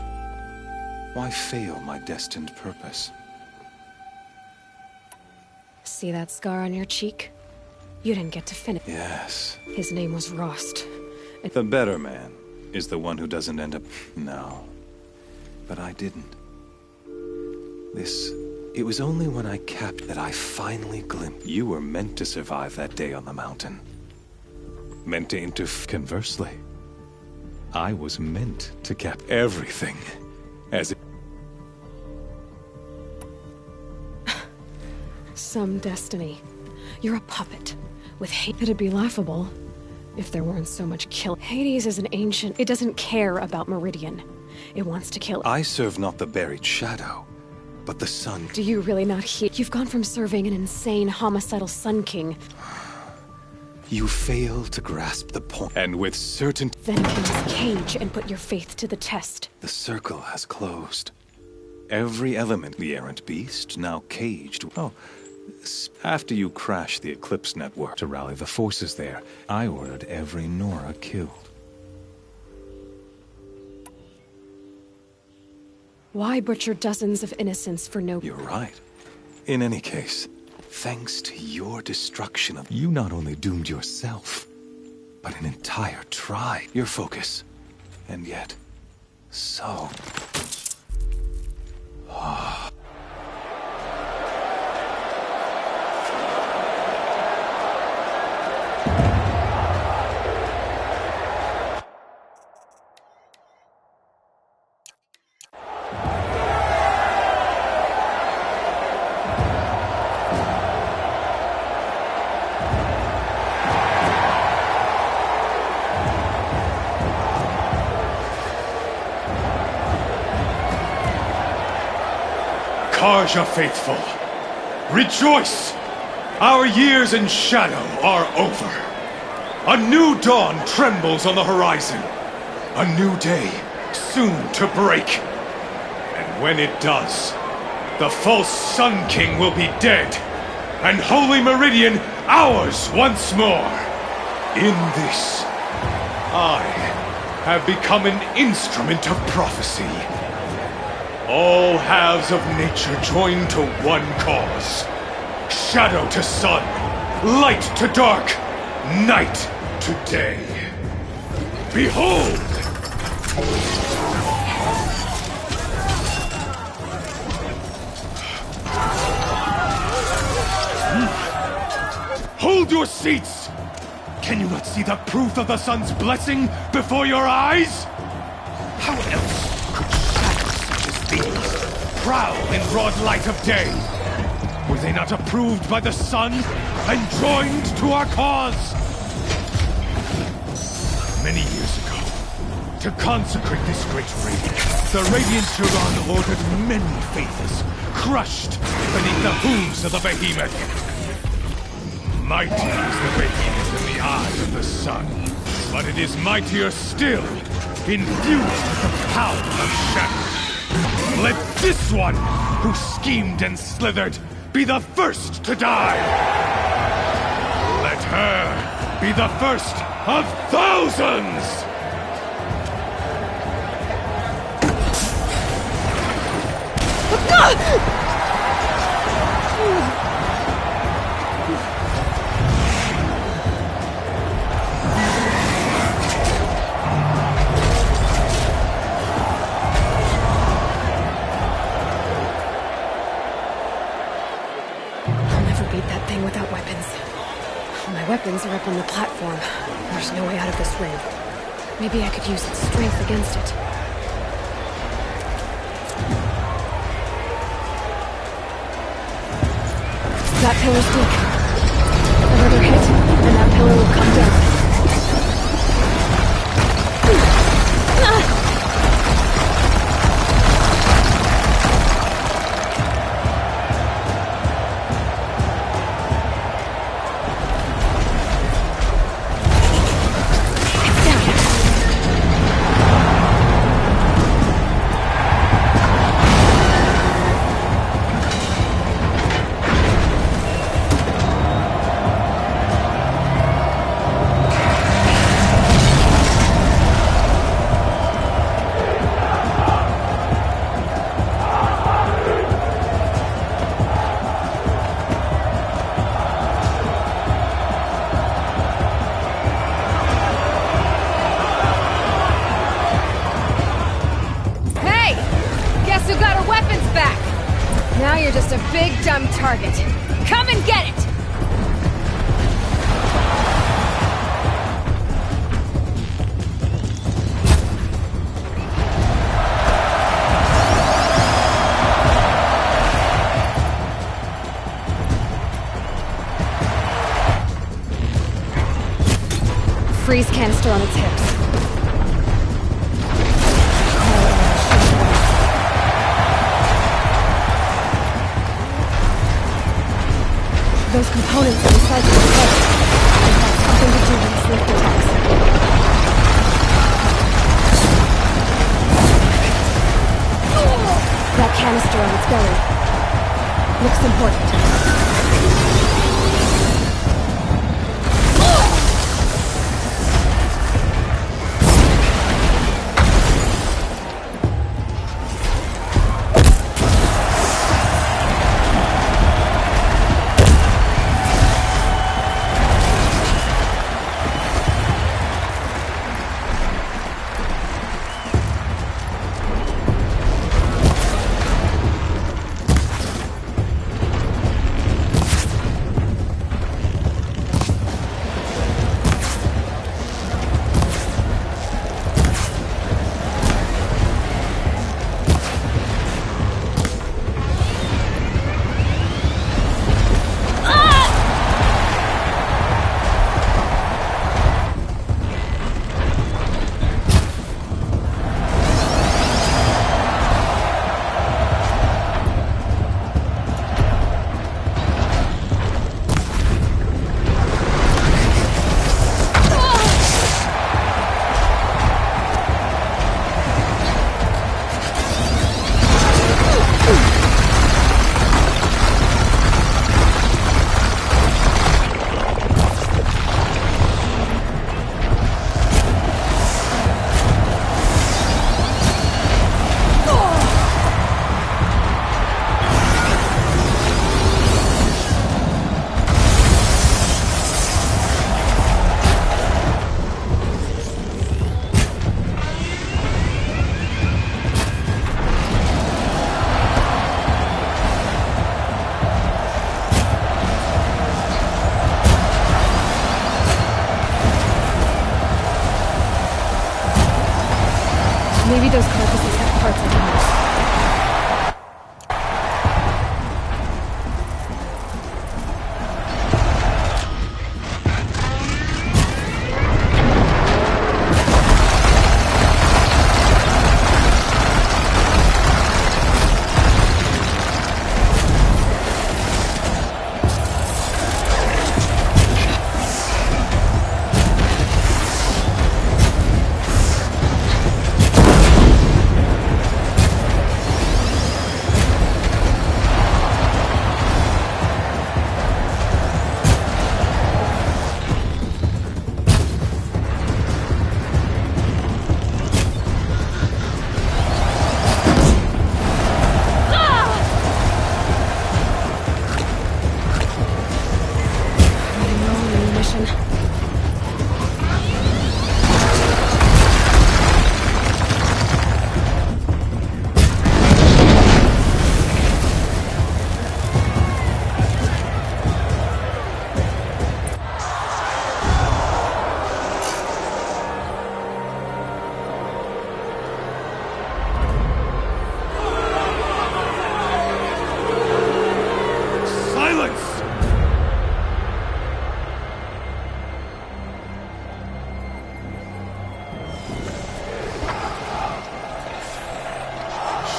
Why fail my destined purpose? See that scar on your cheek? You didn't get to finish. Yes. His name was Rost. The better man is the one who doesn't end up... No. But I didn't. It was only when I capped that I finally glimpsed. You were meant to survive that day on the mountain. Meant to conversely. I was meant to cap everything as it... Some destiny. You're a puppet. With hate, it'd be laughable if there weren't so much kill. Hades is an ancient... It doesn't care about Meridian. It wants to kill... I serve not the buried shadow, but the sun. Do you really not hear? You've gone from serving an insane, homicidal Sun King. You fail to grasp the point, and with certainty... Then open this cage and put your faith to the test. The circle has closed. Every element, the errant beast, now caged. Oh, after you crashed the Eclipse network to rally the forces there, I ordered every Nora killed. Why butcher dozens of innocents for no... You're right. In any case, thanks to your destruction of... You not only doomed yourself, but an entire tribe. Your focus. And yet, so... Karja faithful, rejoice! Our years in shadow are over. A new dawn trembles on the horizon. A new day soon to break. And when it does, the false Sun King will be dead, and Holy Meridian ours once more. In this, I have become an instrument of prophecy. All halves of nature join to one cause. Shadow to sun, light to dark, night to day. Behold! Hold your seats! Can you not see the proof of the sun's blessing before your eyes? How else could shadows such as these prowl in broad light of day? Were they not approved by the sun and joined to our cause? Many years ago, to consecrate this great raid, the Radiant Turan ordered many faiths crushed beneath the hooves of the behemoth. Mighty is the behemoth in the eye of the sun, but it is mightier still, infused with the power of shadow. Let this one, who schemed and slithered, be the first to die! Let her be the first of thousands! Without weapons. My weapons are up on the platform. There's no way out of this ring. Maybe I could use its strength against it. That pillar's deep. Another hit, and that pillar will come down. just a big dumb target. Come and get it! Freeze canister on its hips. Those components are inside the head. They have something to do with these lift attacks. That canister on its belly looks important. Maybe those carcasses have parts I can use.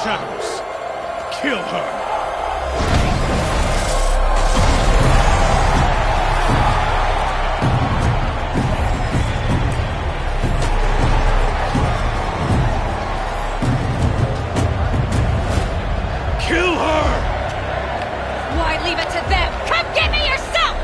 Shadows, kill her! Why leave it to them? Come get me yourself!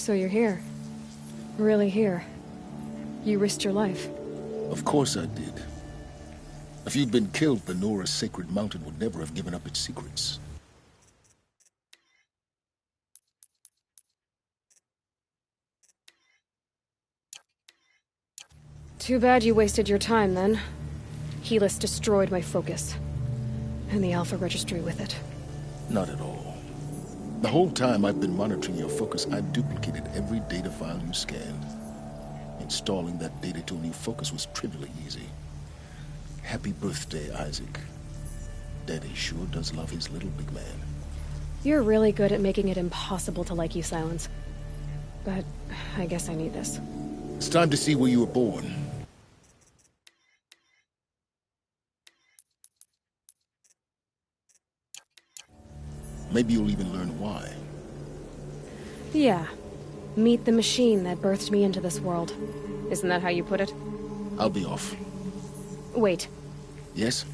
So you're here. Really here. You risked your life. Of course I did. If you'd been killed, the Nora's sacred mountain would never have given up its secrets. Too bad you wasted your time, then. Helis destroyed my focus. And the Alpha Registry with it. Not at all. The whole time I've been monitoring your focus, I've duplicated every data file you scanned. Installing that data to a new focus was trivially easy. Happy birthday, Isaac. Daddy sure does love his little big man. You're really good at making it impossible to like you, Silence. But I guess I need this. It's time to see where you were born. Maybe you'll even learn why. Yeah. Meet the machine that birthed me into this world. Isn't that how you put it? I'll be off. Wait. Yes?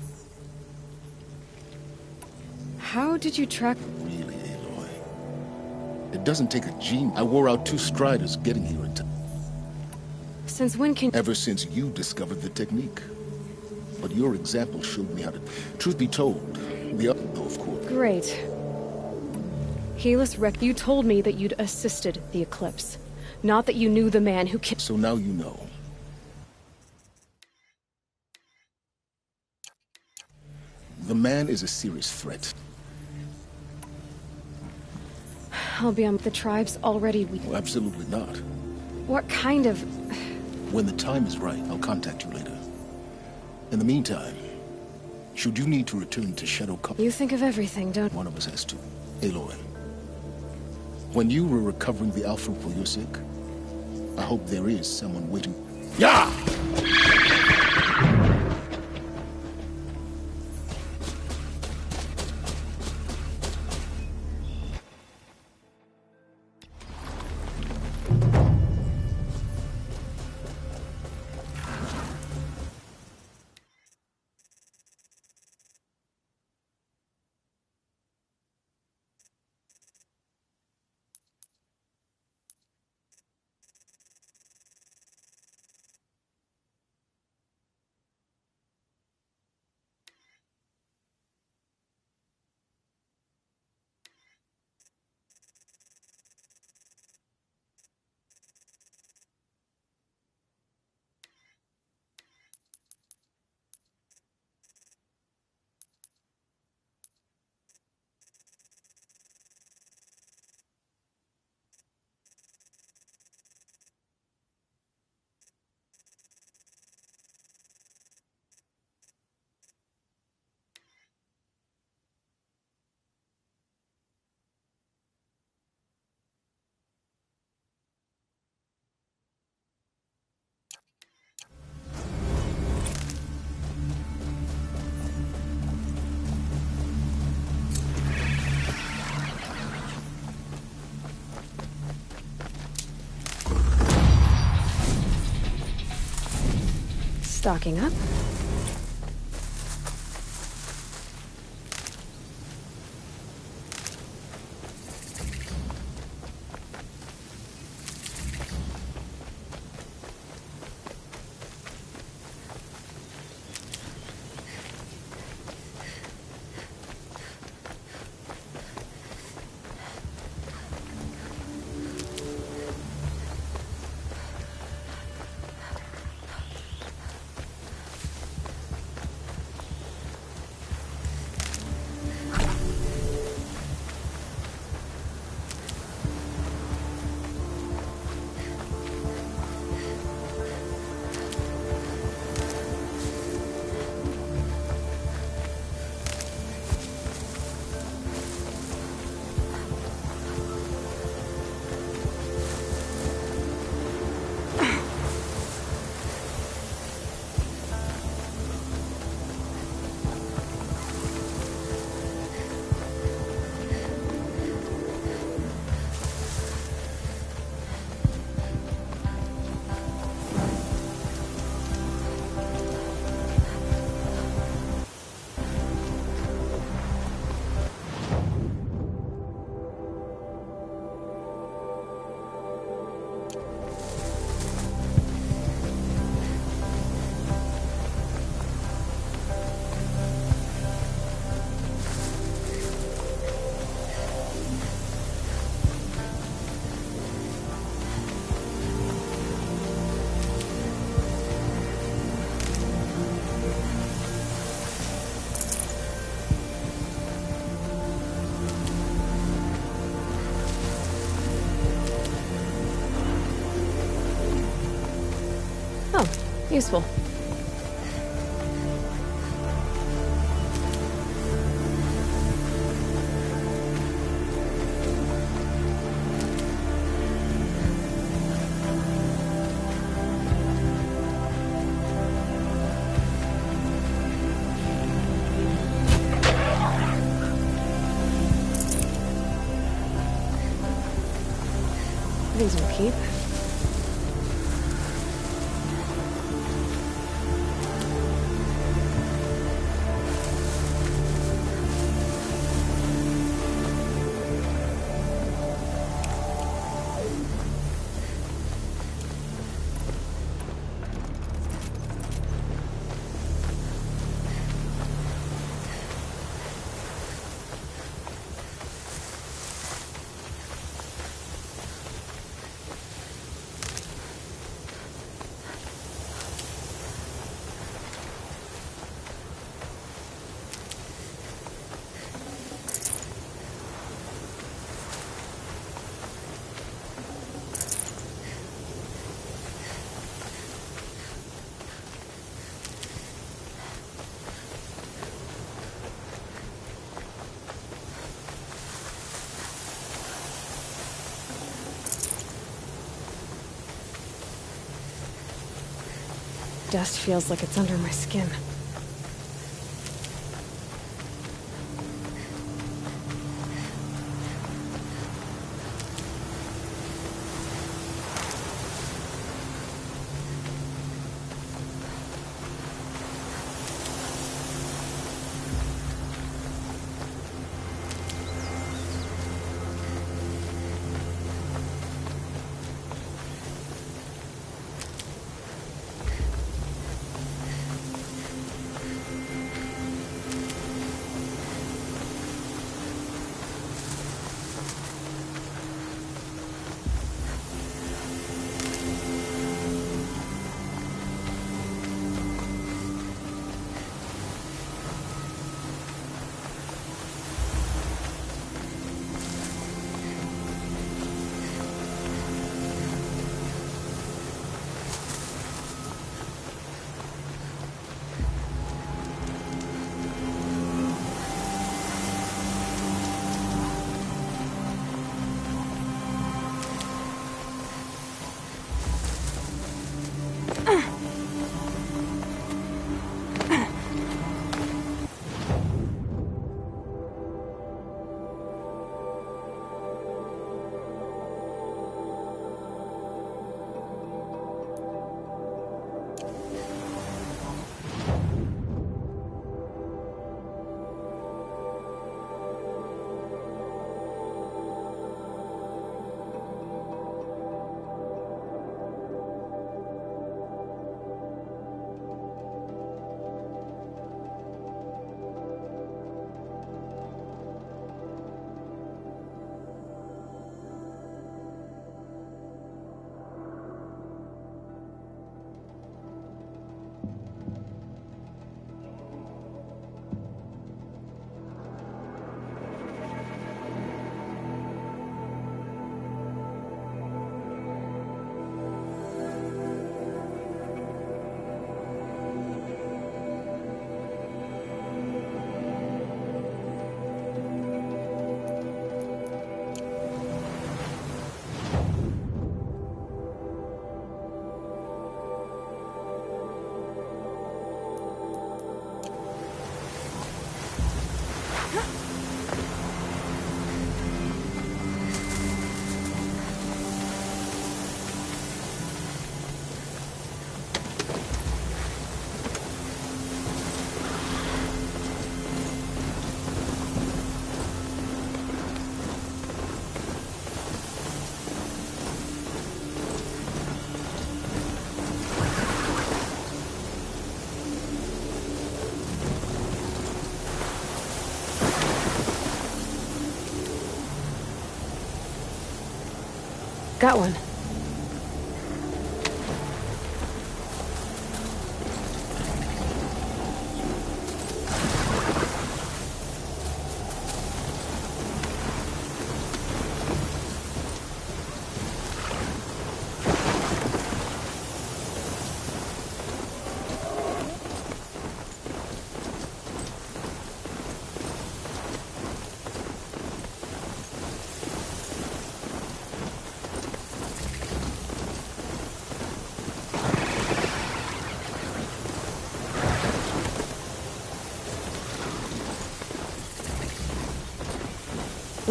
How did you track... Really, Aloy? It doesn't take a gene. I wore out 2 striders getting here in time. Since when can... Ever since you discovered the technique. But your example showed me how to... Truth be told, the other, though, of course. Great. Helis you told me that you'd assisted the Eclipse. Not that you knew the man who killed... So now you know. The man is a serious threat. I'll be on the tribes already. Well, absolutely not. What kind of... When the time is right, I'll contact you later. In the meantime, should you need to return to Shadow Co... You think of everything, don't... One of us has to. Aloy. When you were recovering the Alpha for your sake, I hope there is someone waiting. Yeah! Stocking up. Useful. These will keep. Dust feels like it's under my skin. Got one.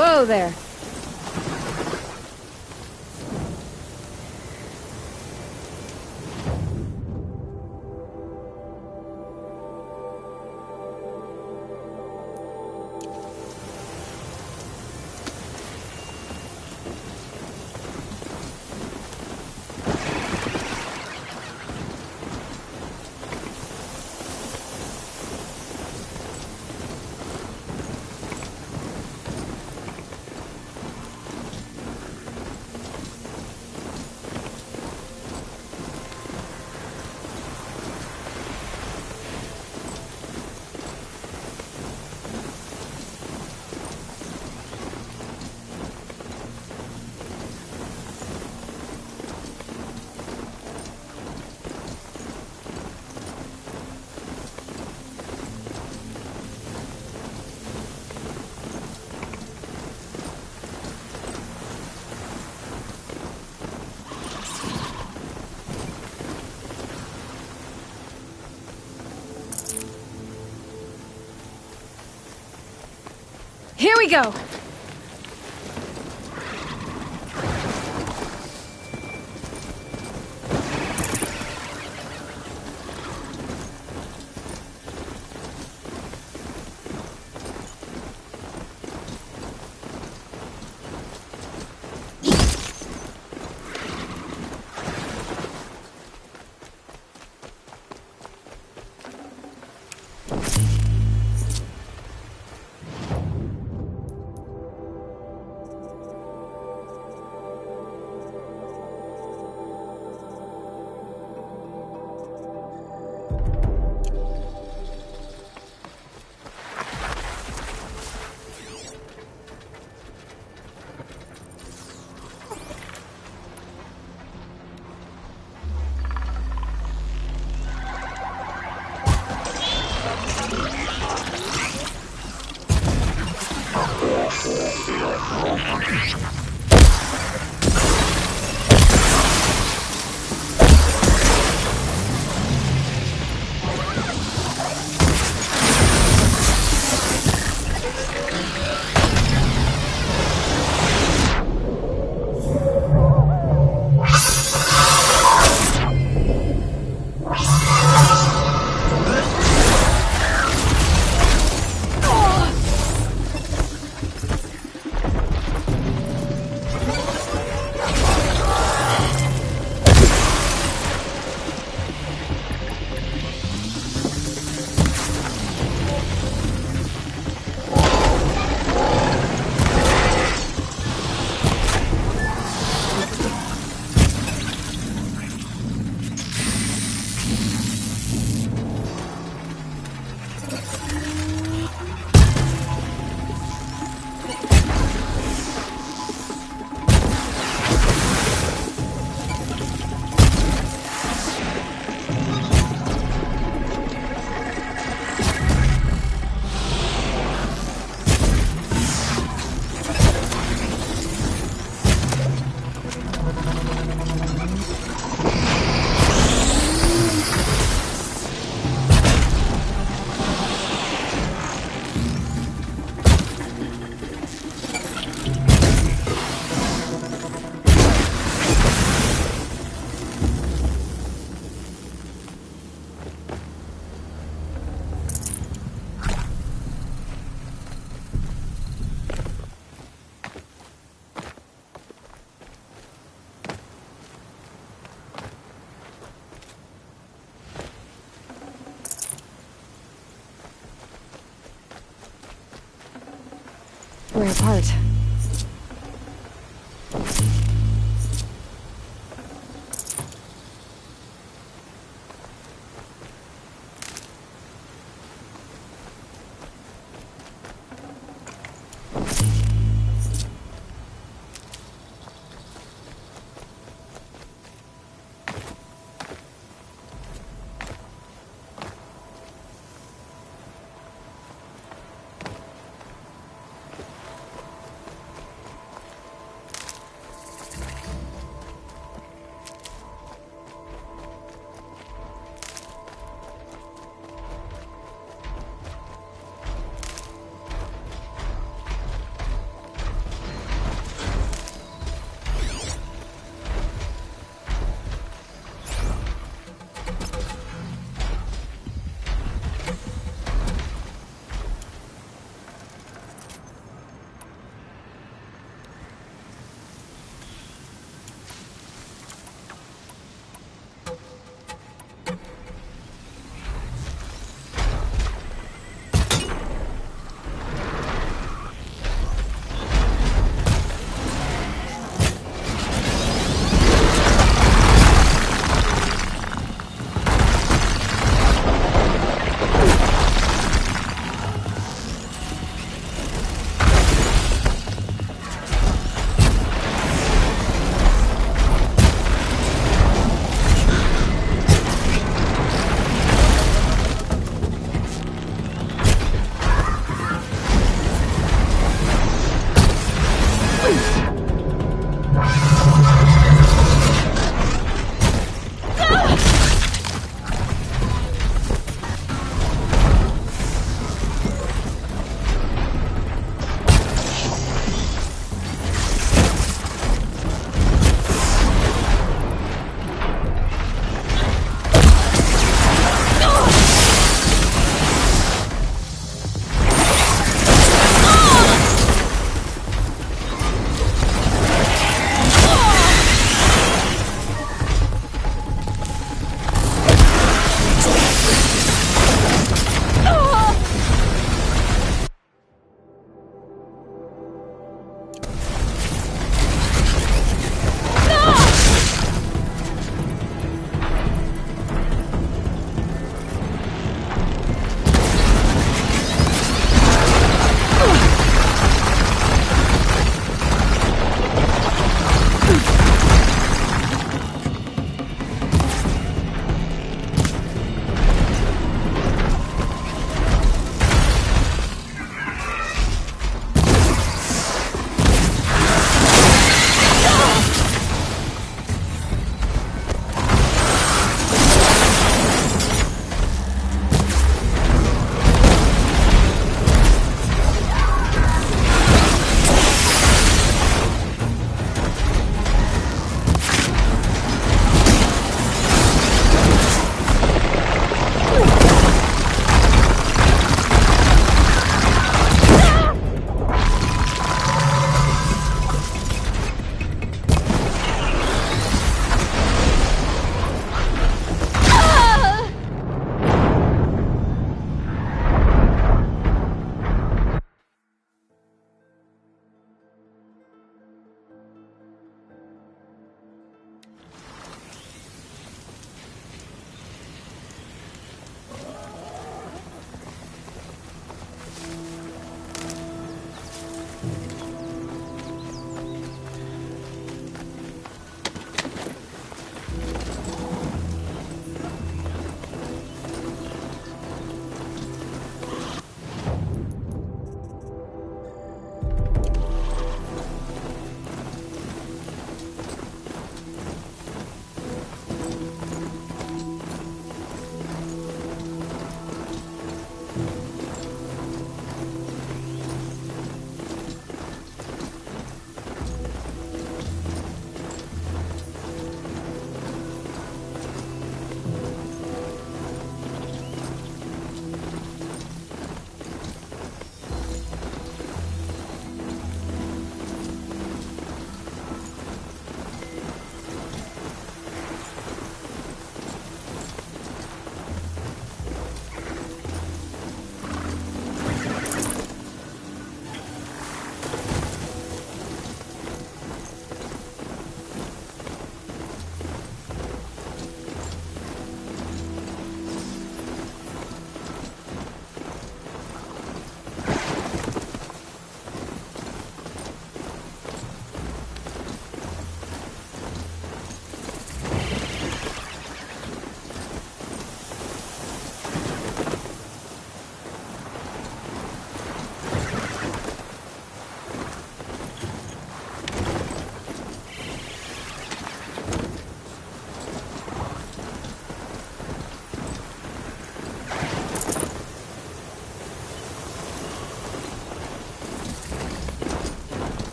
Whoa there. Here we go! We're apart.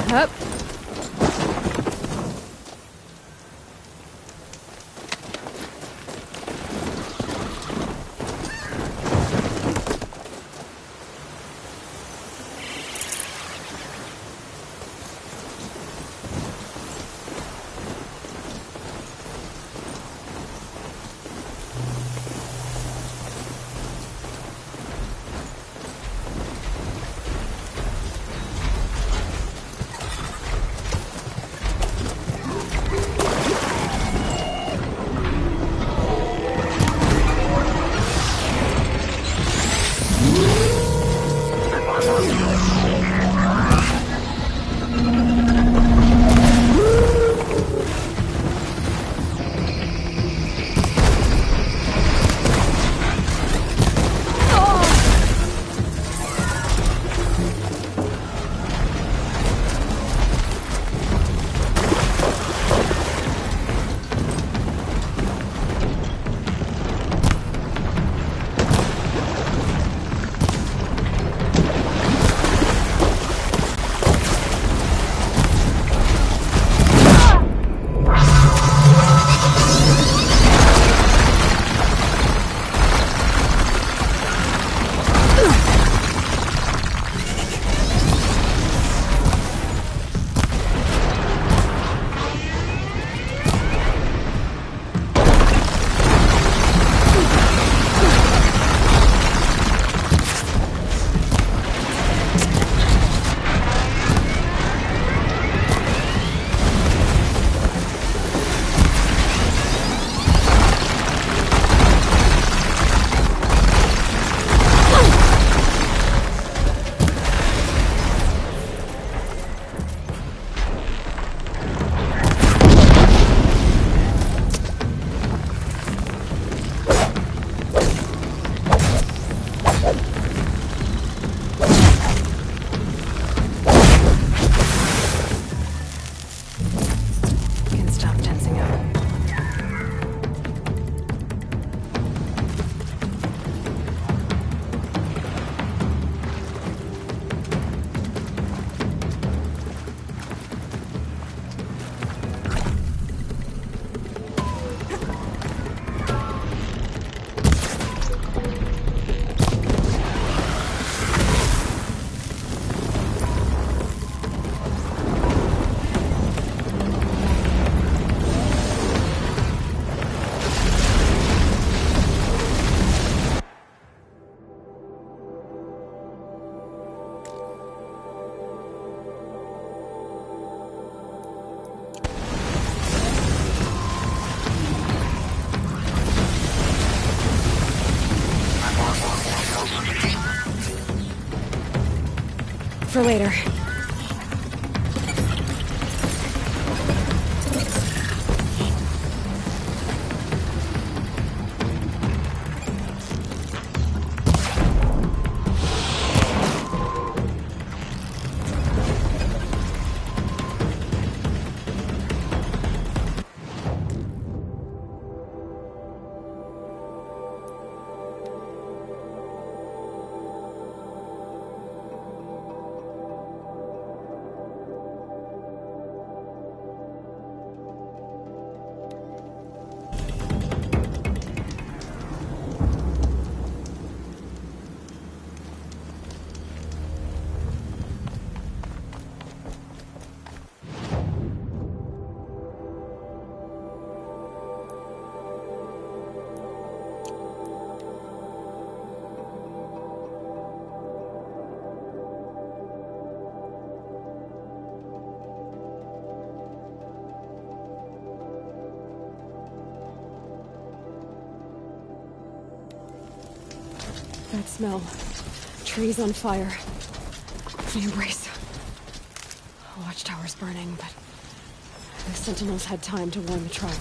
Up. For later. That smell. Trees on fire. The embrace. Watchtower's burning, but the Sentinels had time to warn the tribe.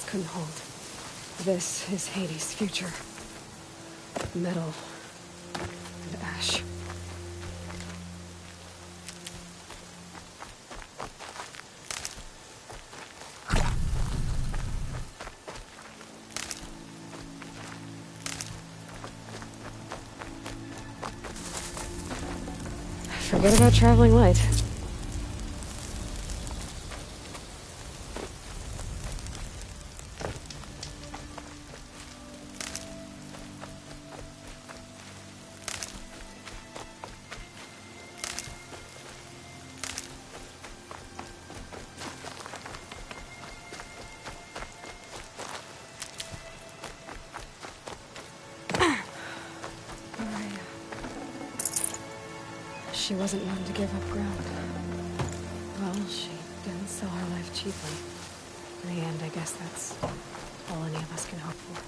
couldn't hold. This is Hades' future. Metal and ash. Forget about traveling light. She wasn't one to give up ground. Well, she didn't sell her life cheaply. In the end, I guess that's all any of us can hope for.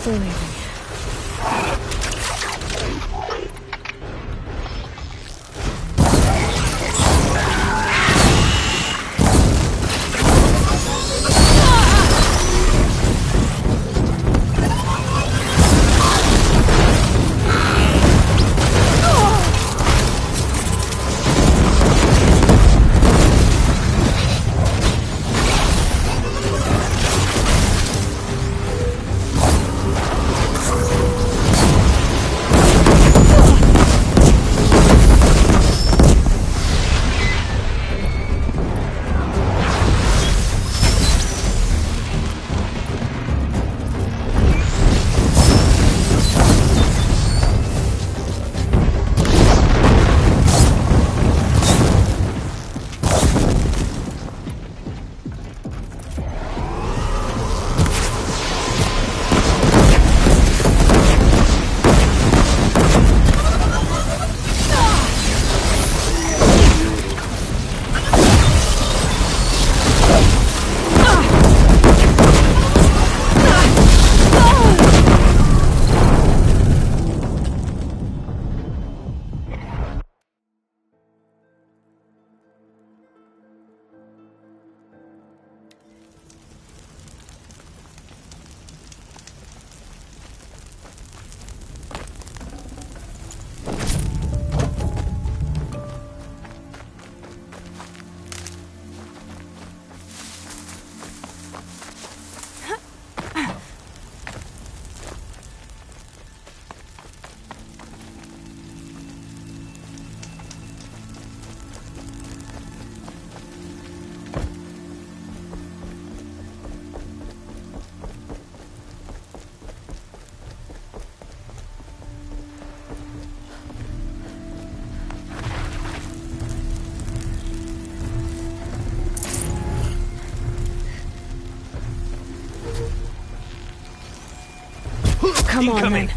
They're leaving. Come on, then.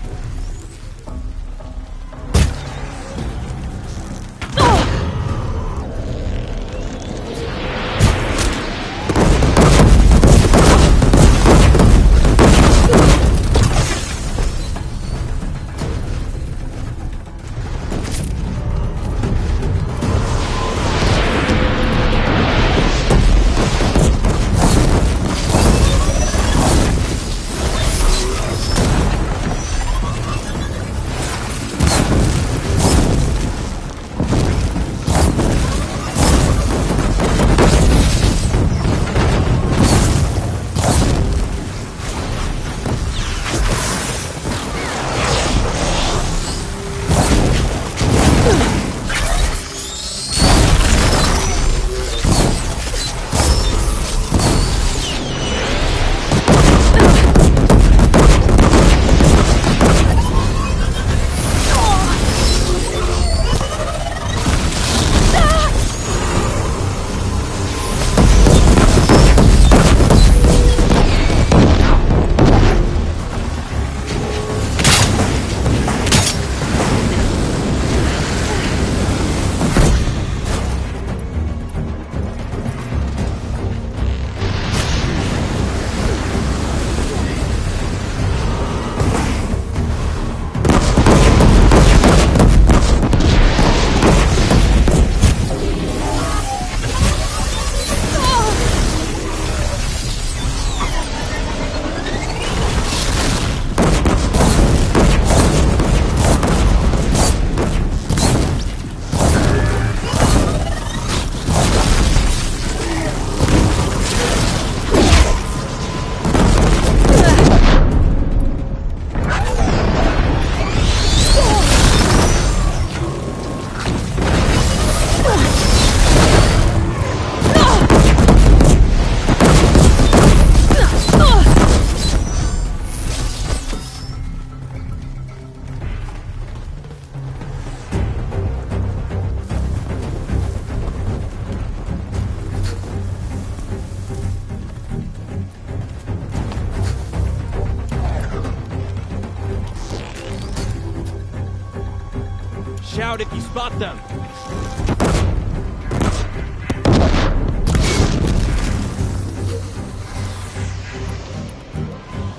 out if you spot them.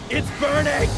It's burning!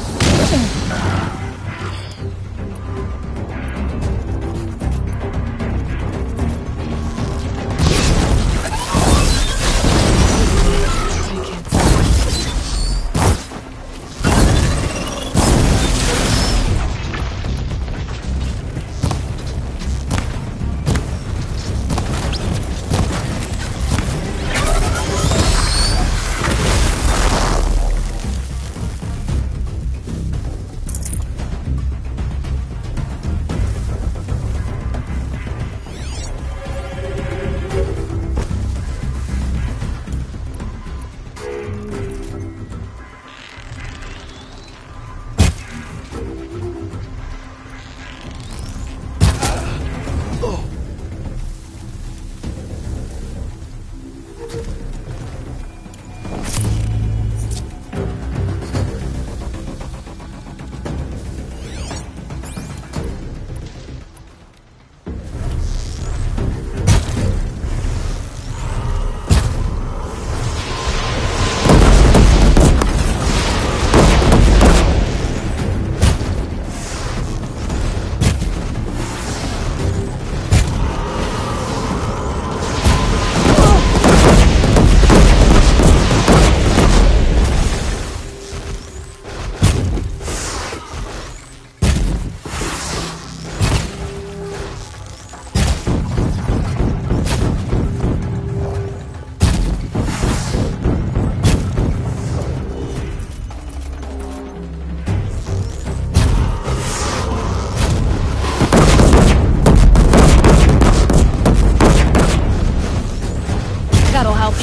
That'll help.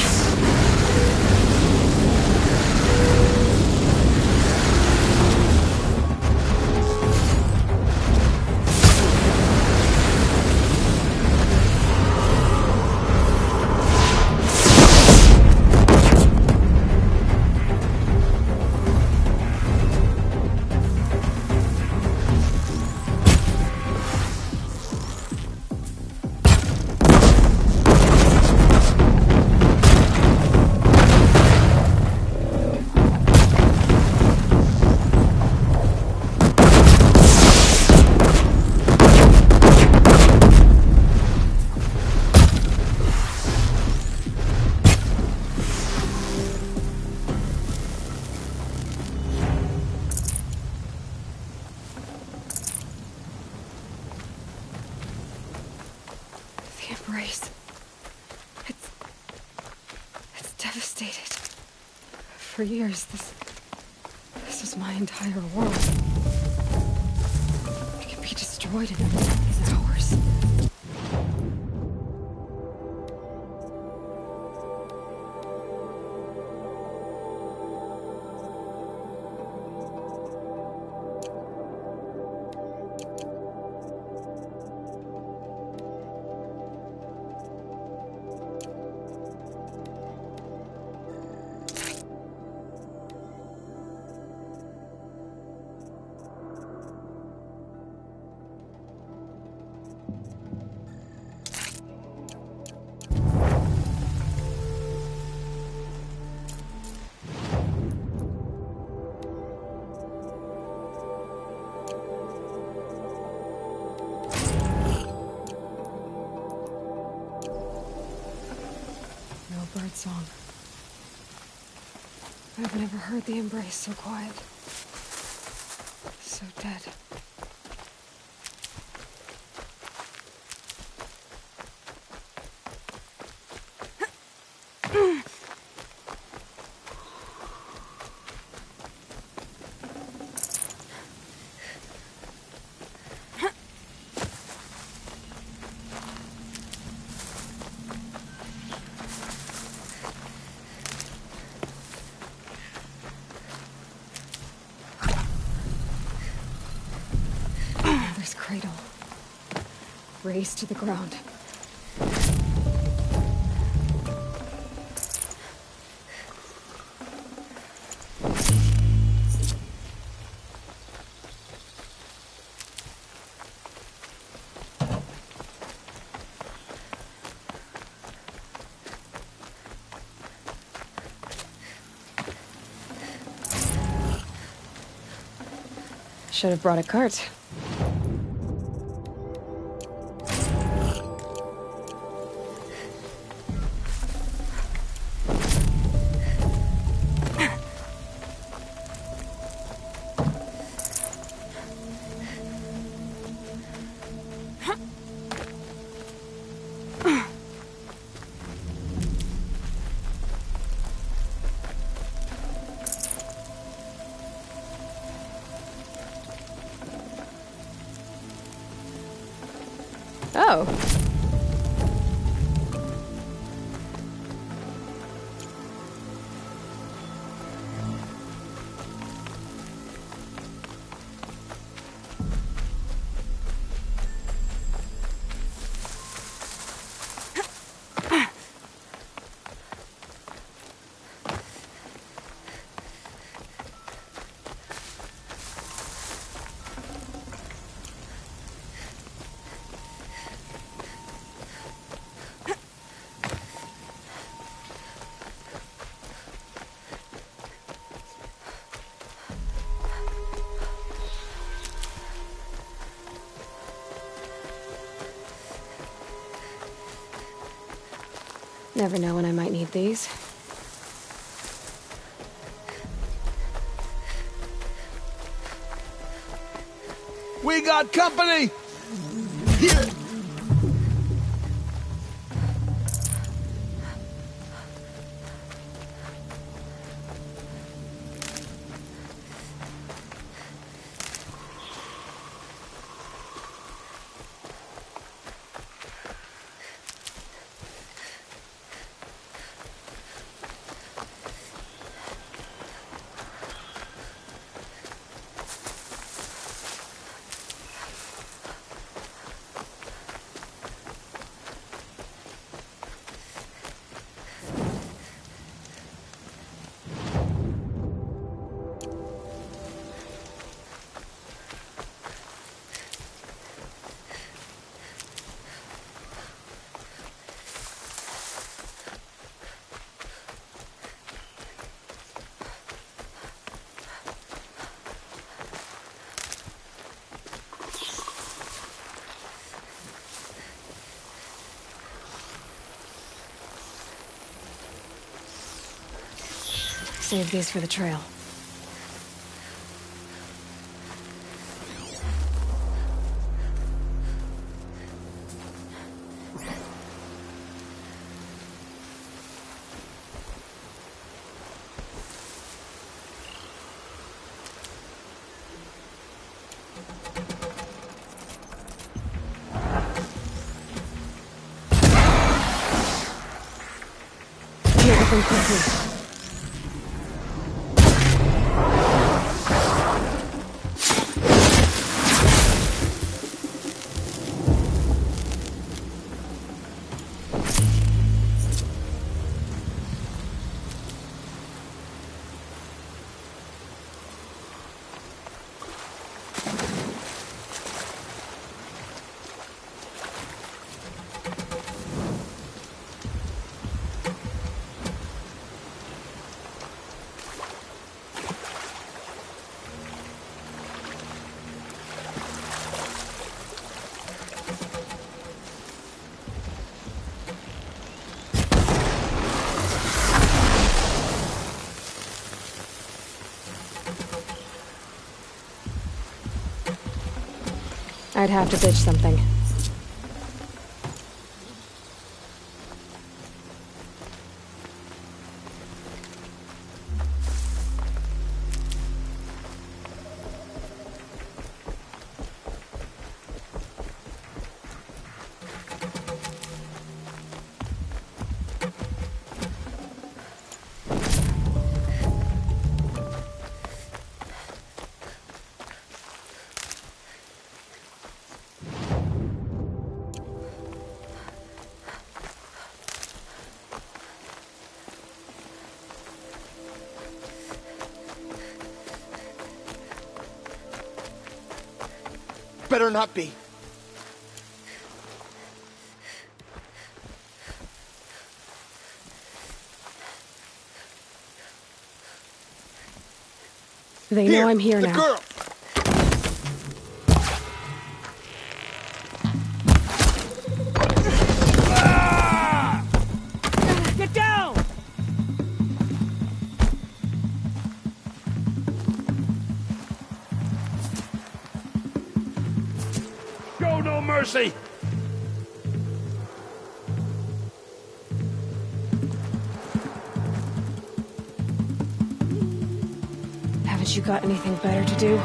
Embrace. It's devastated. For years, this was my entire world. It could be destroyed in hours. Song. I've never heard the embrace so quiet. So dead. Cradle. Raised to the ground. Should have brought a cart. Oh. Never know when I might need these. We got company! Here! Save these for the trail. Heal them quickly. I'd have to ditch something. Better not be. They know I'm here now. Girl! mercy! Haven't you got anything better to do?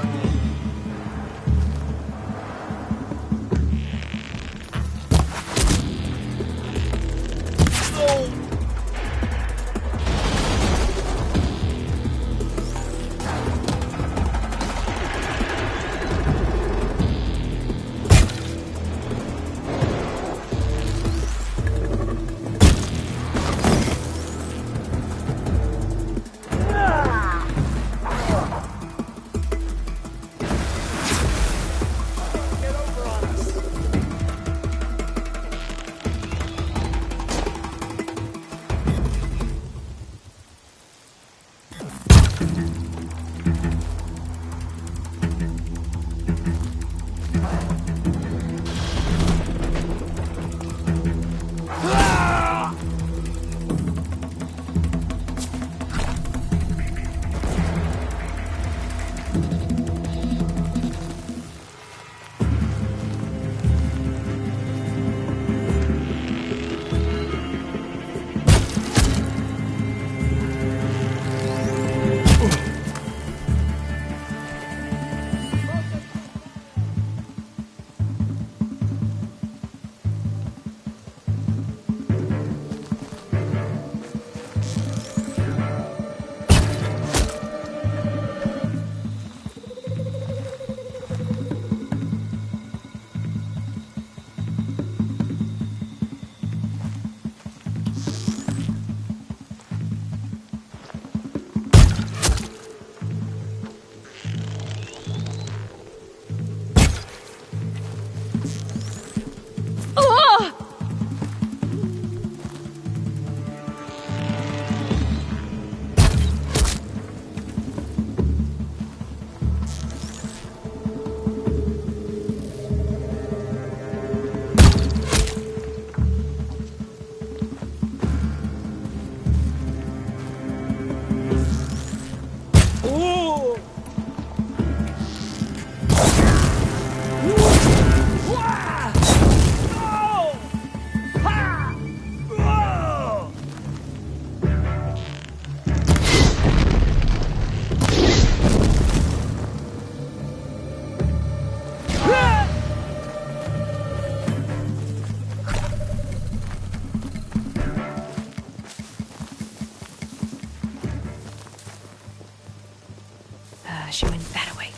She went that way.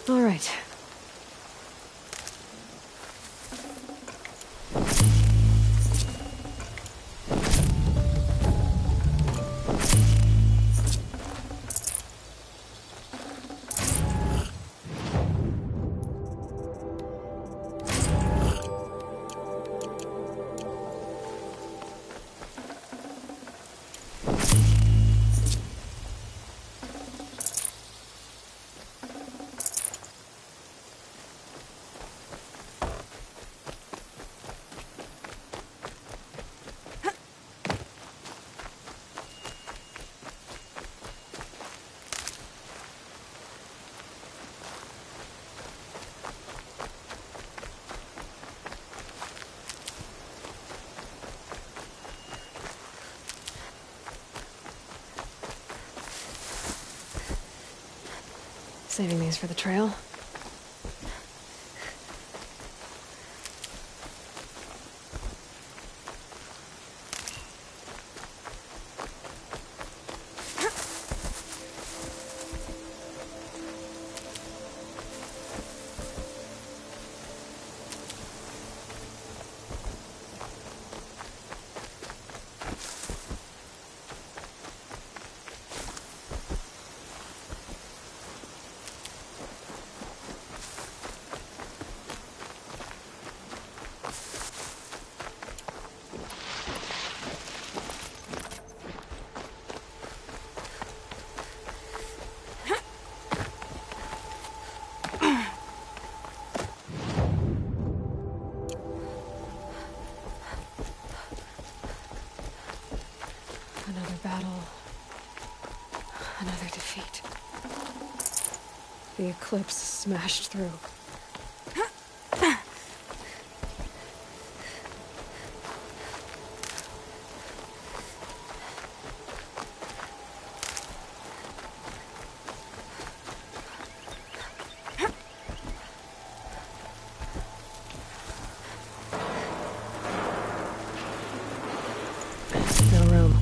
All right. Saving these for the trail. the eclipse smashed through. No room.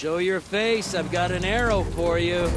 Show your face, I've got an arrow for you.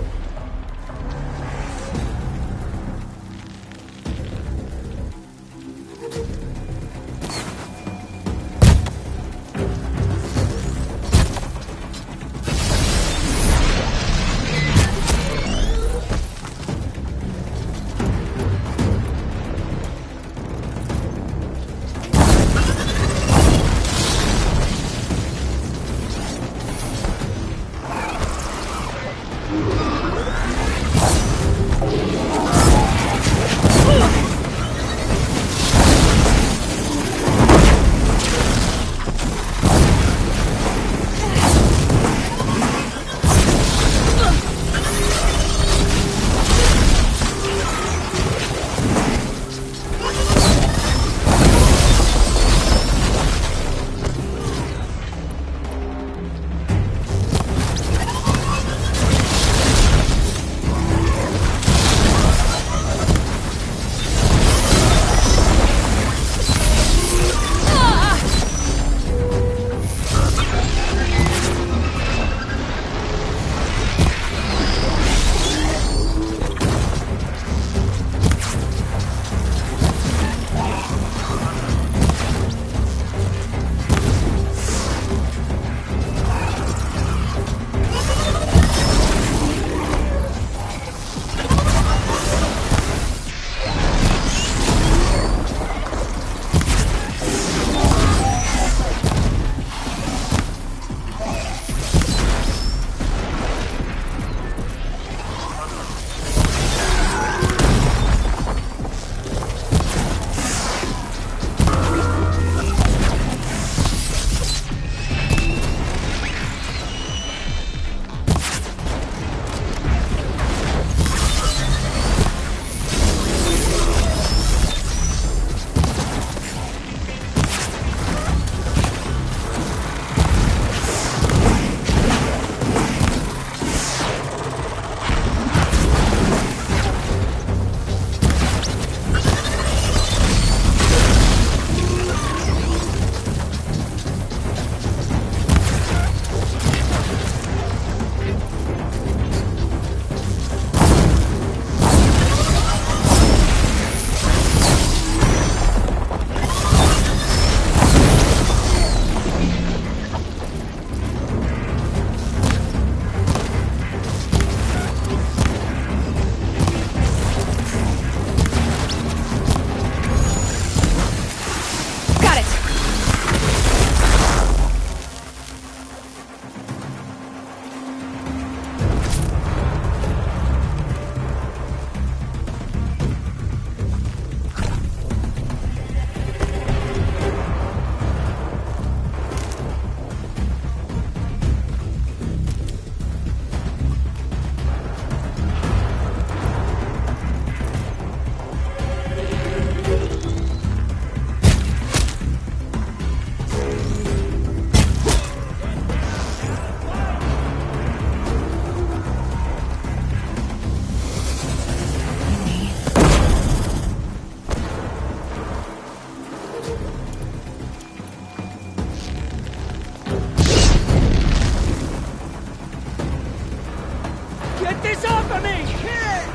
Get this off of me! Here!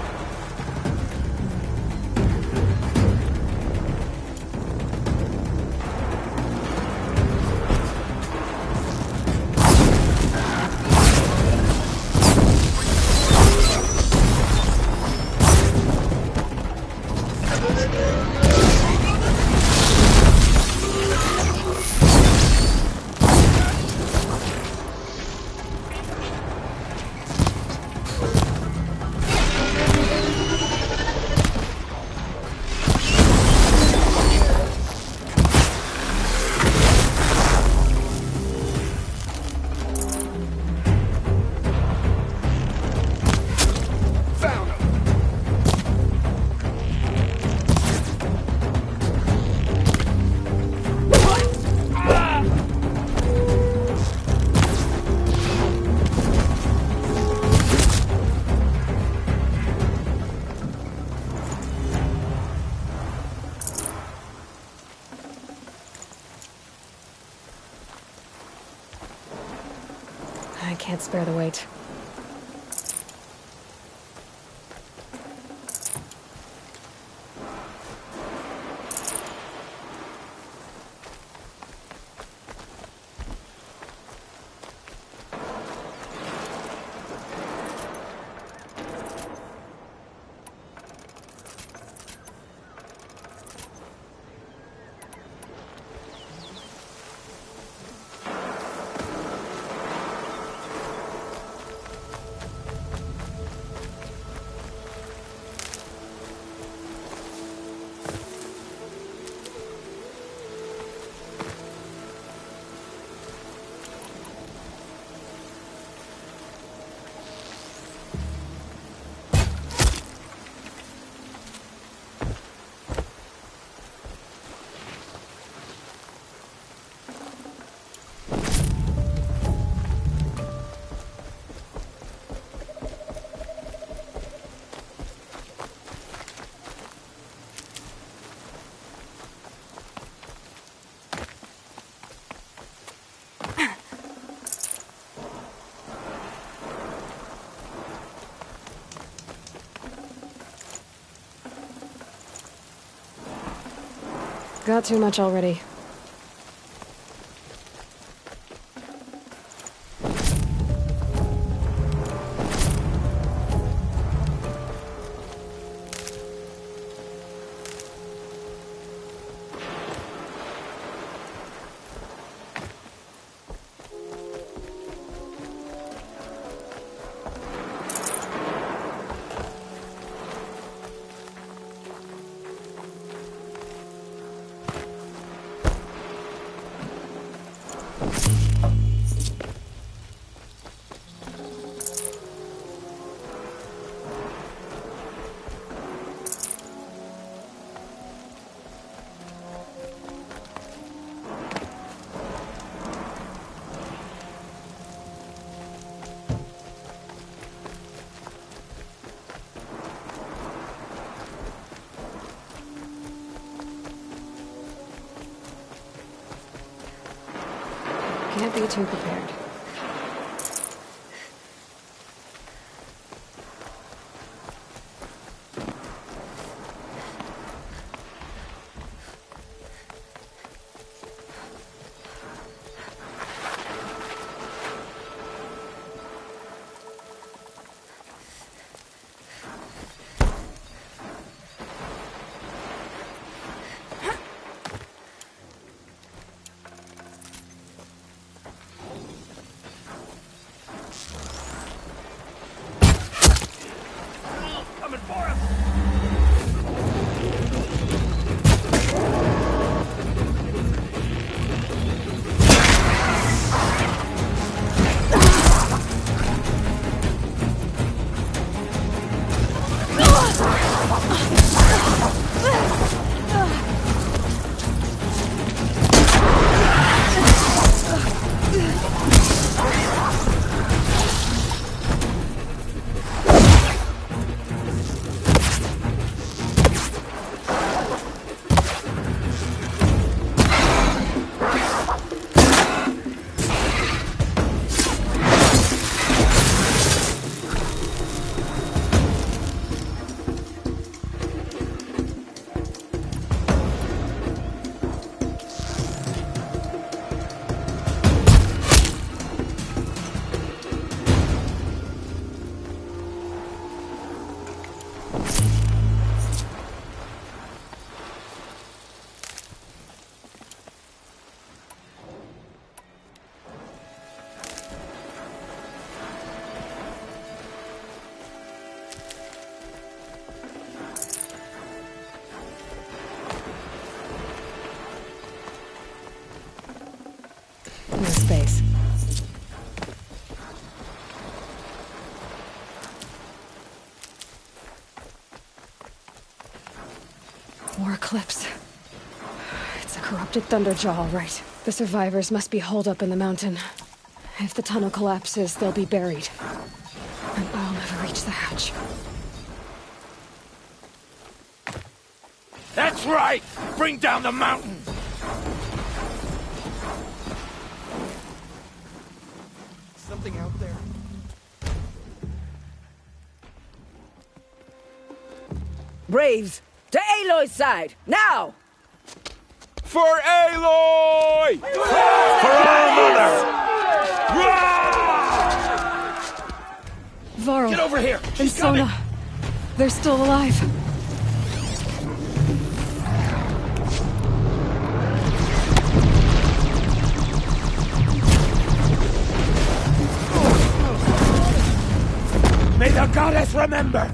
I can't spare the weight. Got too much already. Can't be too prepared. No space. War eclipse. It's a corrupted Thunderjaw, all right. The survivors must be holed up in the mountain. If the tunnel collapses, they'll be buried. And I'll never reach the hatch. That's right! Bring down the mountain! Something out there. Braves, to Aloy's side, now! For Aloy! For our mother! Varl. Get over here! And She's Sona. coming! They're still alive. May the goddess remember!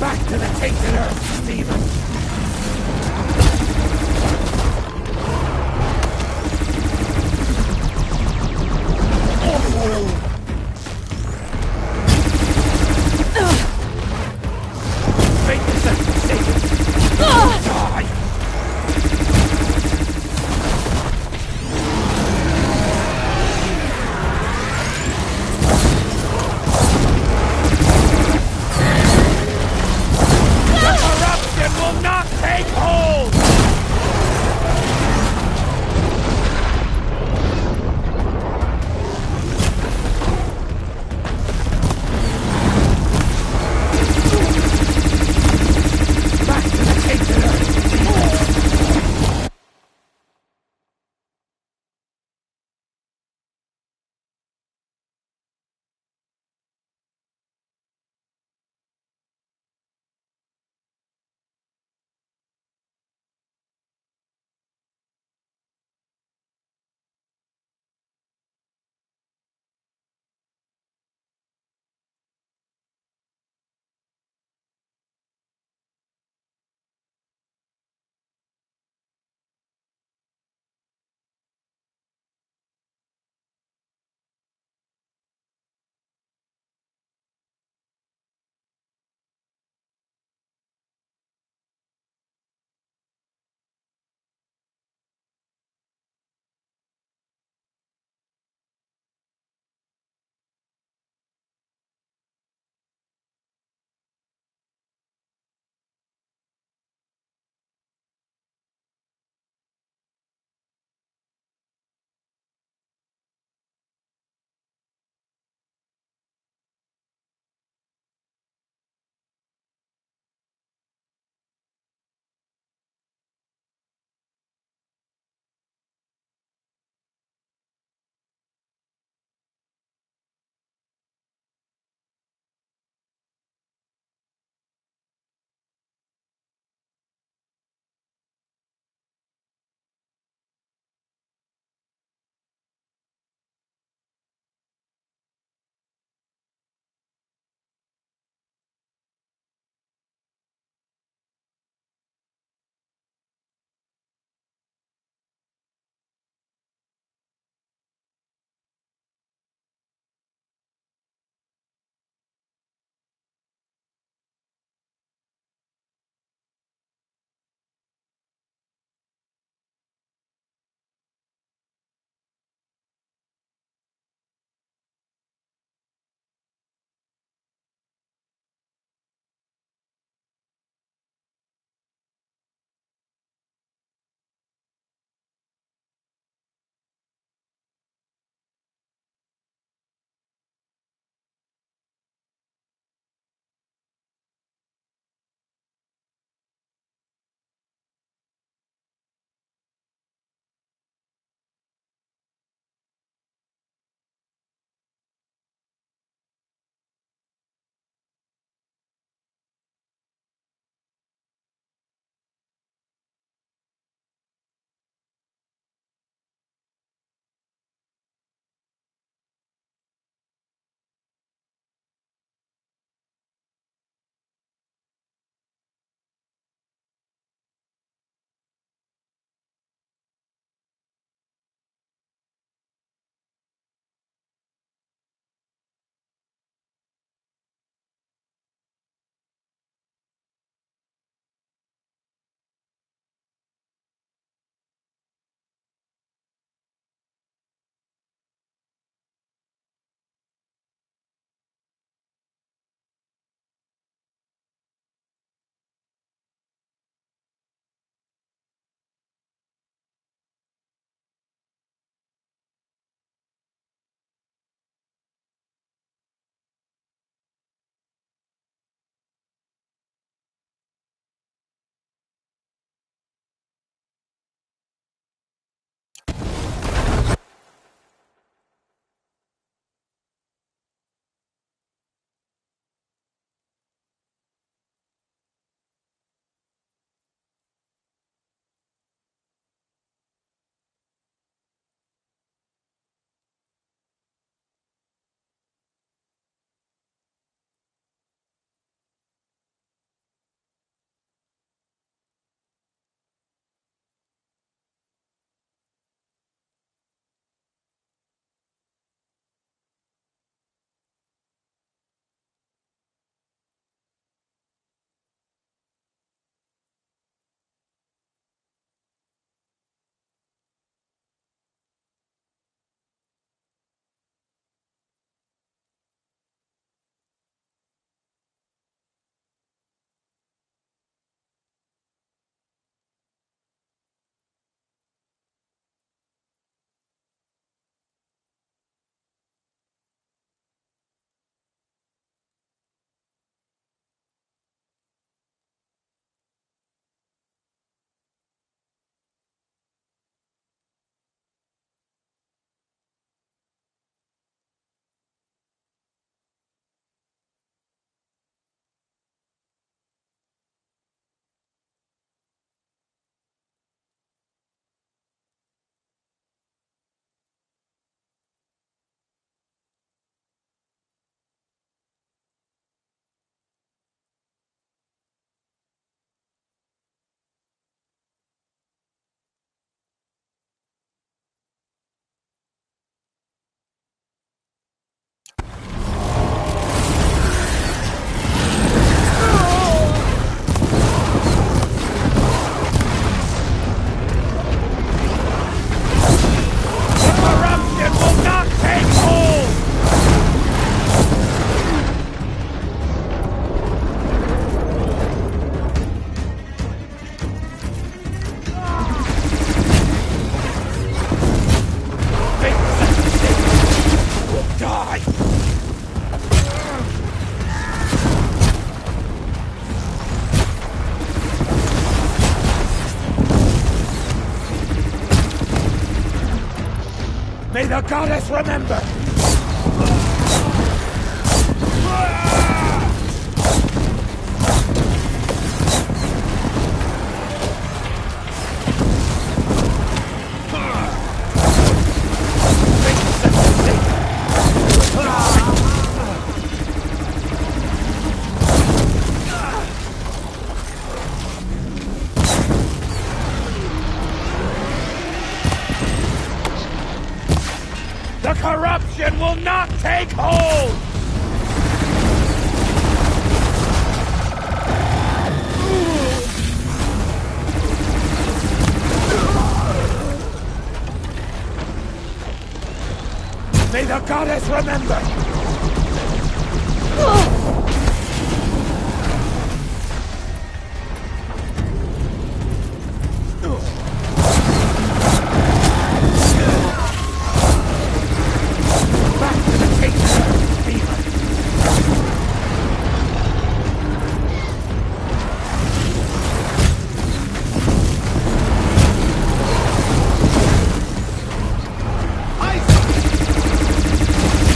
Back to the tainted earth, Stephen! Make yourself safe! Die! The corruption will not the goddess remember! The corruption will not take hold! May the goddess remember!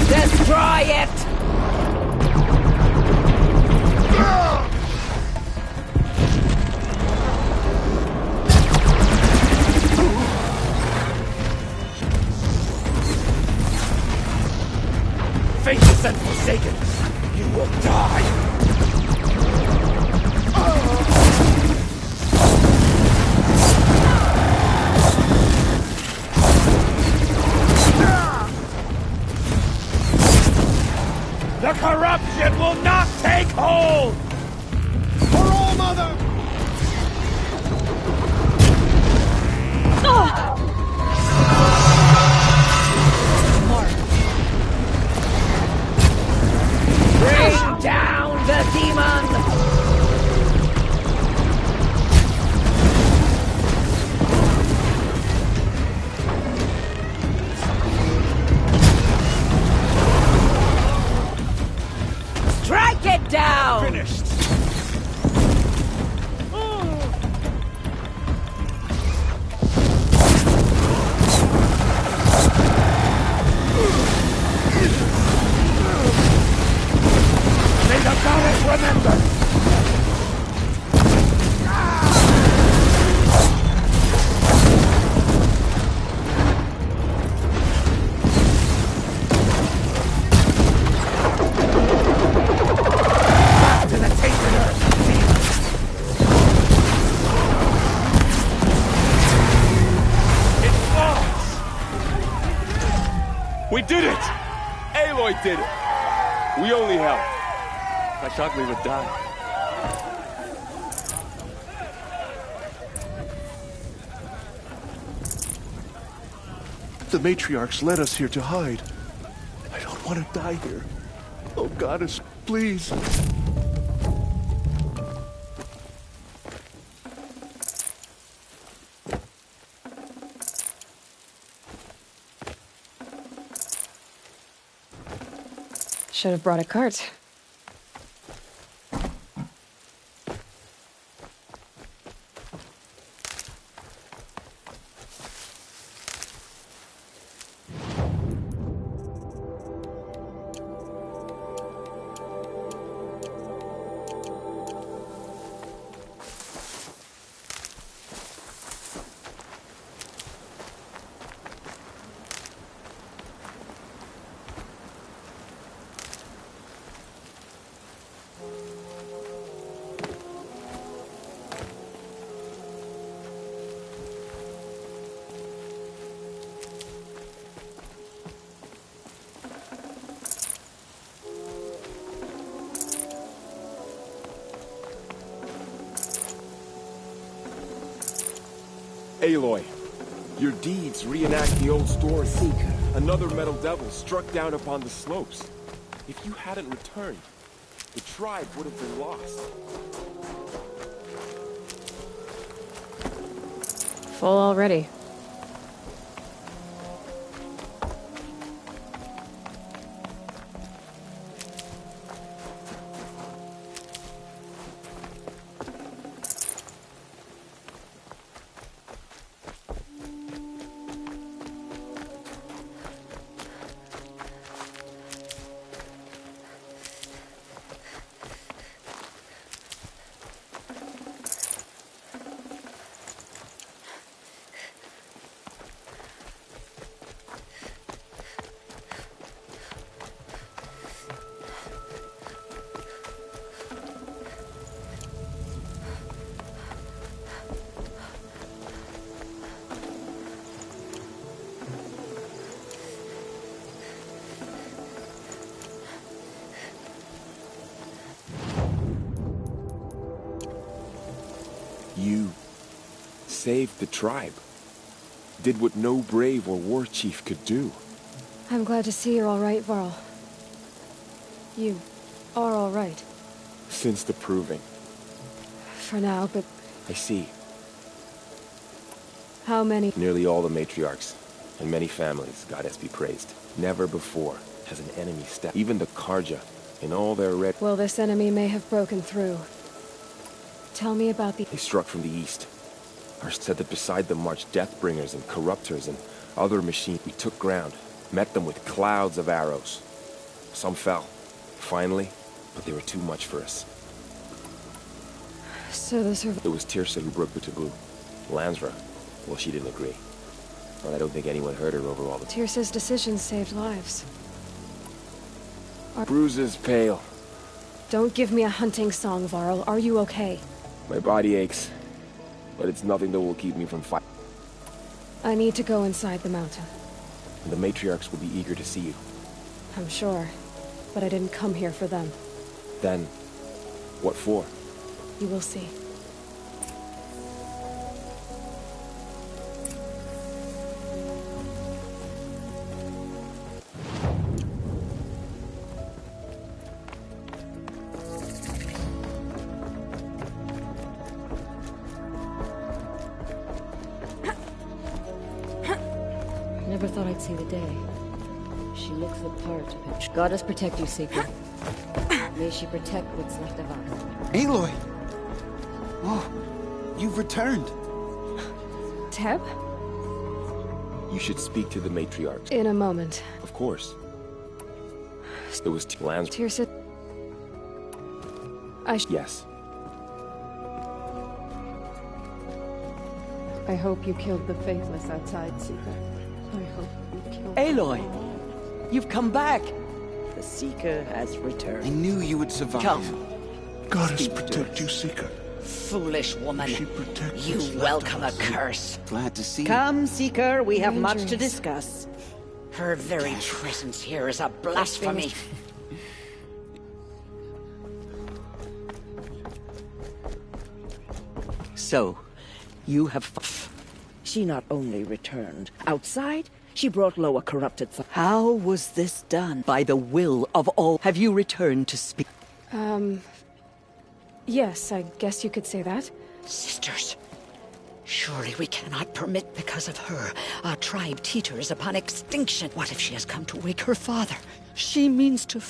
Destroy it! Faithless and forsaken, you will die! The corruption will not take hold! For all mother! Bring down the demon! Strike it down! Finished! May the goddess remember! Back to the tainted earth, demon! It falls! We did it! Aloy did it! We only helped. I thought we would die. The matriarchs led us here to hide. I don't want to die here. Oh, goddess, please. Should have brought a cart. Aloy, your deeds reenact the old story. Seeker. Another metal devil struck down upon the slopes. If you hadn't returned, the tribe would have been lost. Full already. saved the tribe. Did what no brave or war chief could do. I'm glad to see you're all right, Varl. You are all right. Since the proving. For now, but I see. how many? Nearly all the matriarchs, and many families, goddess be praised. Never before has an enemy stepped. Even the Karja, in all their red... Well, this enemy may have broken through. Tell me about the... They struck from the east. Our said that beside them marched Deathbringers and Corruptors and other machines. We took ground, met them with clouds of arrows. Some fell, finally, but they were too much for us. So those are... It was Tirsa who broke the taboo. Lansra, well, she didn't agree. But I don't think anyone heard her over all the... Tirsa's decisions saved lives. Bruises pale. Don't give me a hunting song, Varl. Are you okay? My body aches, but it's nothing that will keep me from fighting. I need to go inside the mountain. The matriarchs will be eager to see you. I'm sure, but I didn't come here for them. Then, what for? You will see. Never thought I'd see the day. She looks the part of it. Goddess protect you, Seeker. May she protect what's left of us. Aloy! Oh, you've returned. Teb? You should speak to the matriarchs. In a moment. Of course. It was Lansra. Tirsa... Yes. I hope you killed the Faithless outside, Seeker. I hope you killed... Aloy! You've come back! The Seeker has returned. I knew you would survive. Come. Goddess protect you, Seeker. Foolish woman. She protects You what's left welcome a of us. curse. Glad to see you. Come, Seeker, we have much to Dangerous. discuss. Her very presence here is a blasphemy. So, you have... She not only returned. Outside, she brought low a corrupted... How was this done? By the will of all. Have you returned to speak? Yes, I guess you could say that. Sisters, surely we cannot permit, because of her, our tribe teeters upon extinction. What if she has come to wake her father? She means to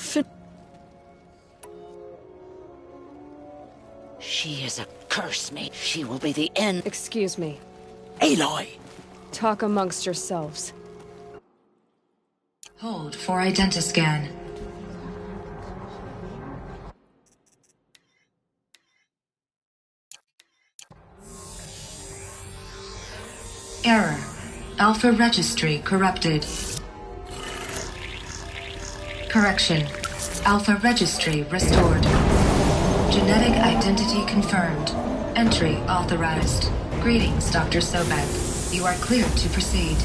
She is a curse, mate. She will be the end. Excuse me. Aloy! Talk amongst yourselves. Hold for identiscan. Error. Alpha registry corrupted. Correction. Alpha registry restored. Genetic identity confirmed. Entry authorized. Greetings, Dr. Sobek. You are cleared to proceed.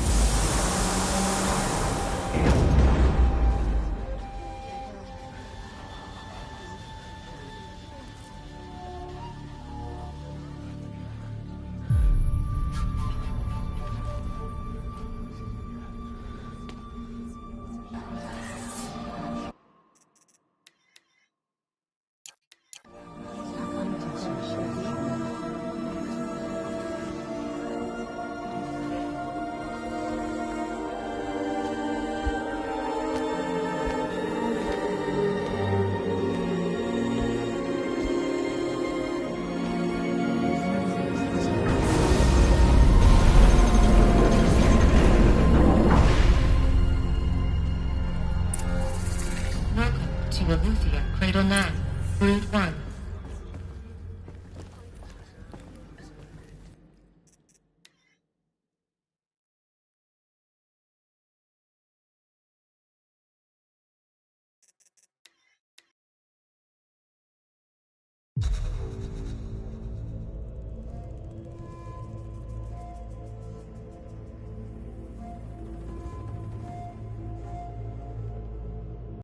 Welcome to Aletheia Cradle 9, Brood 1.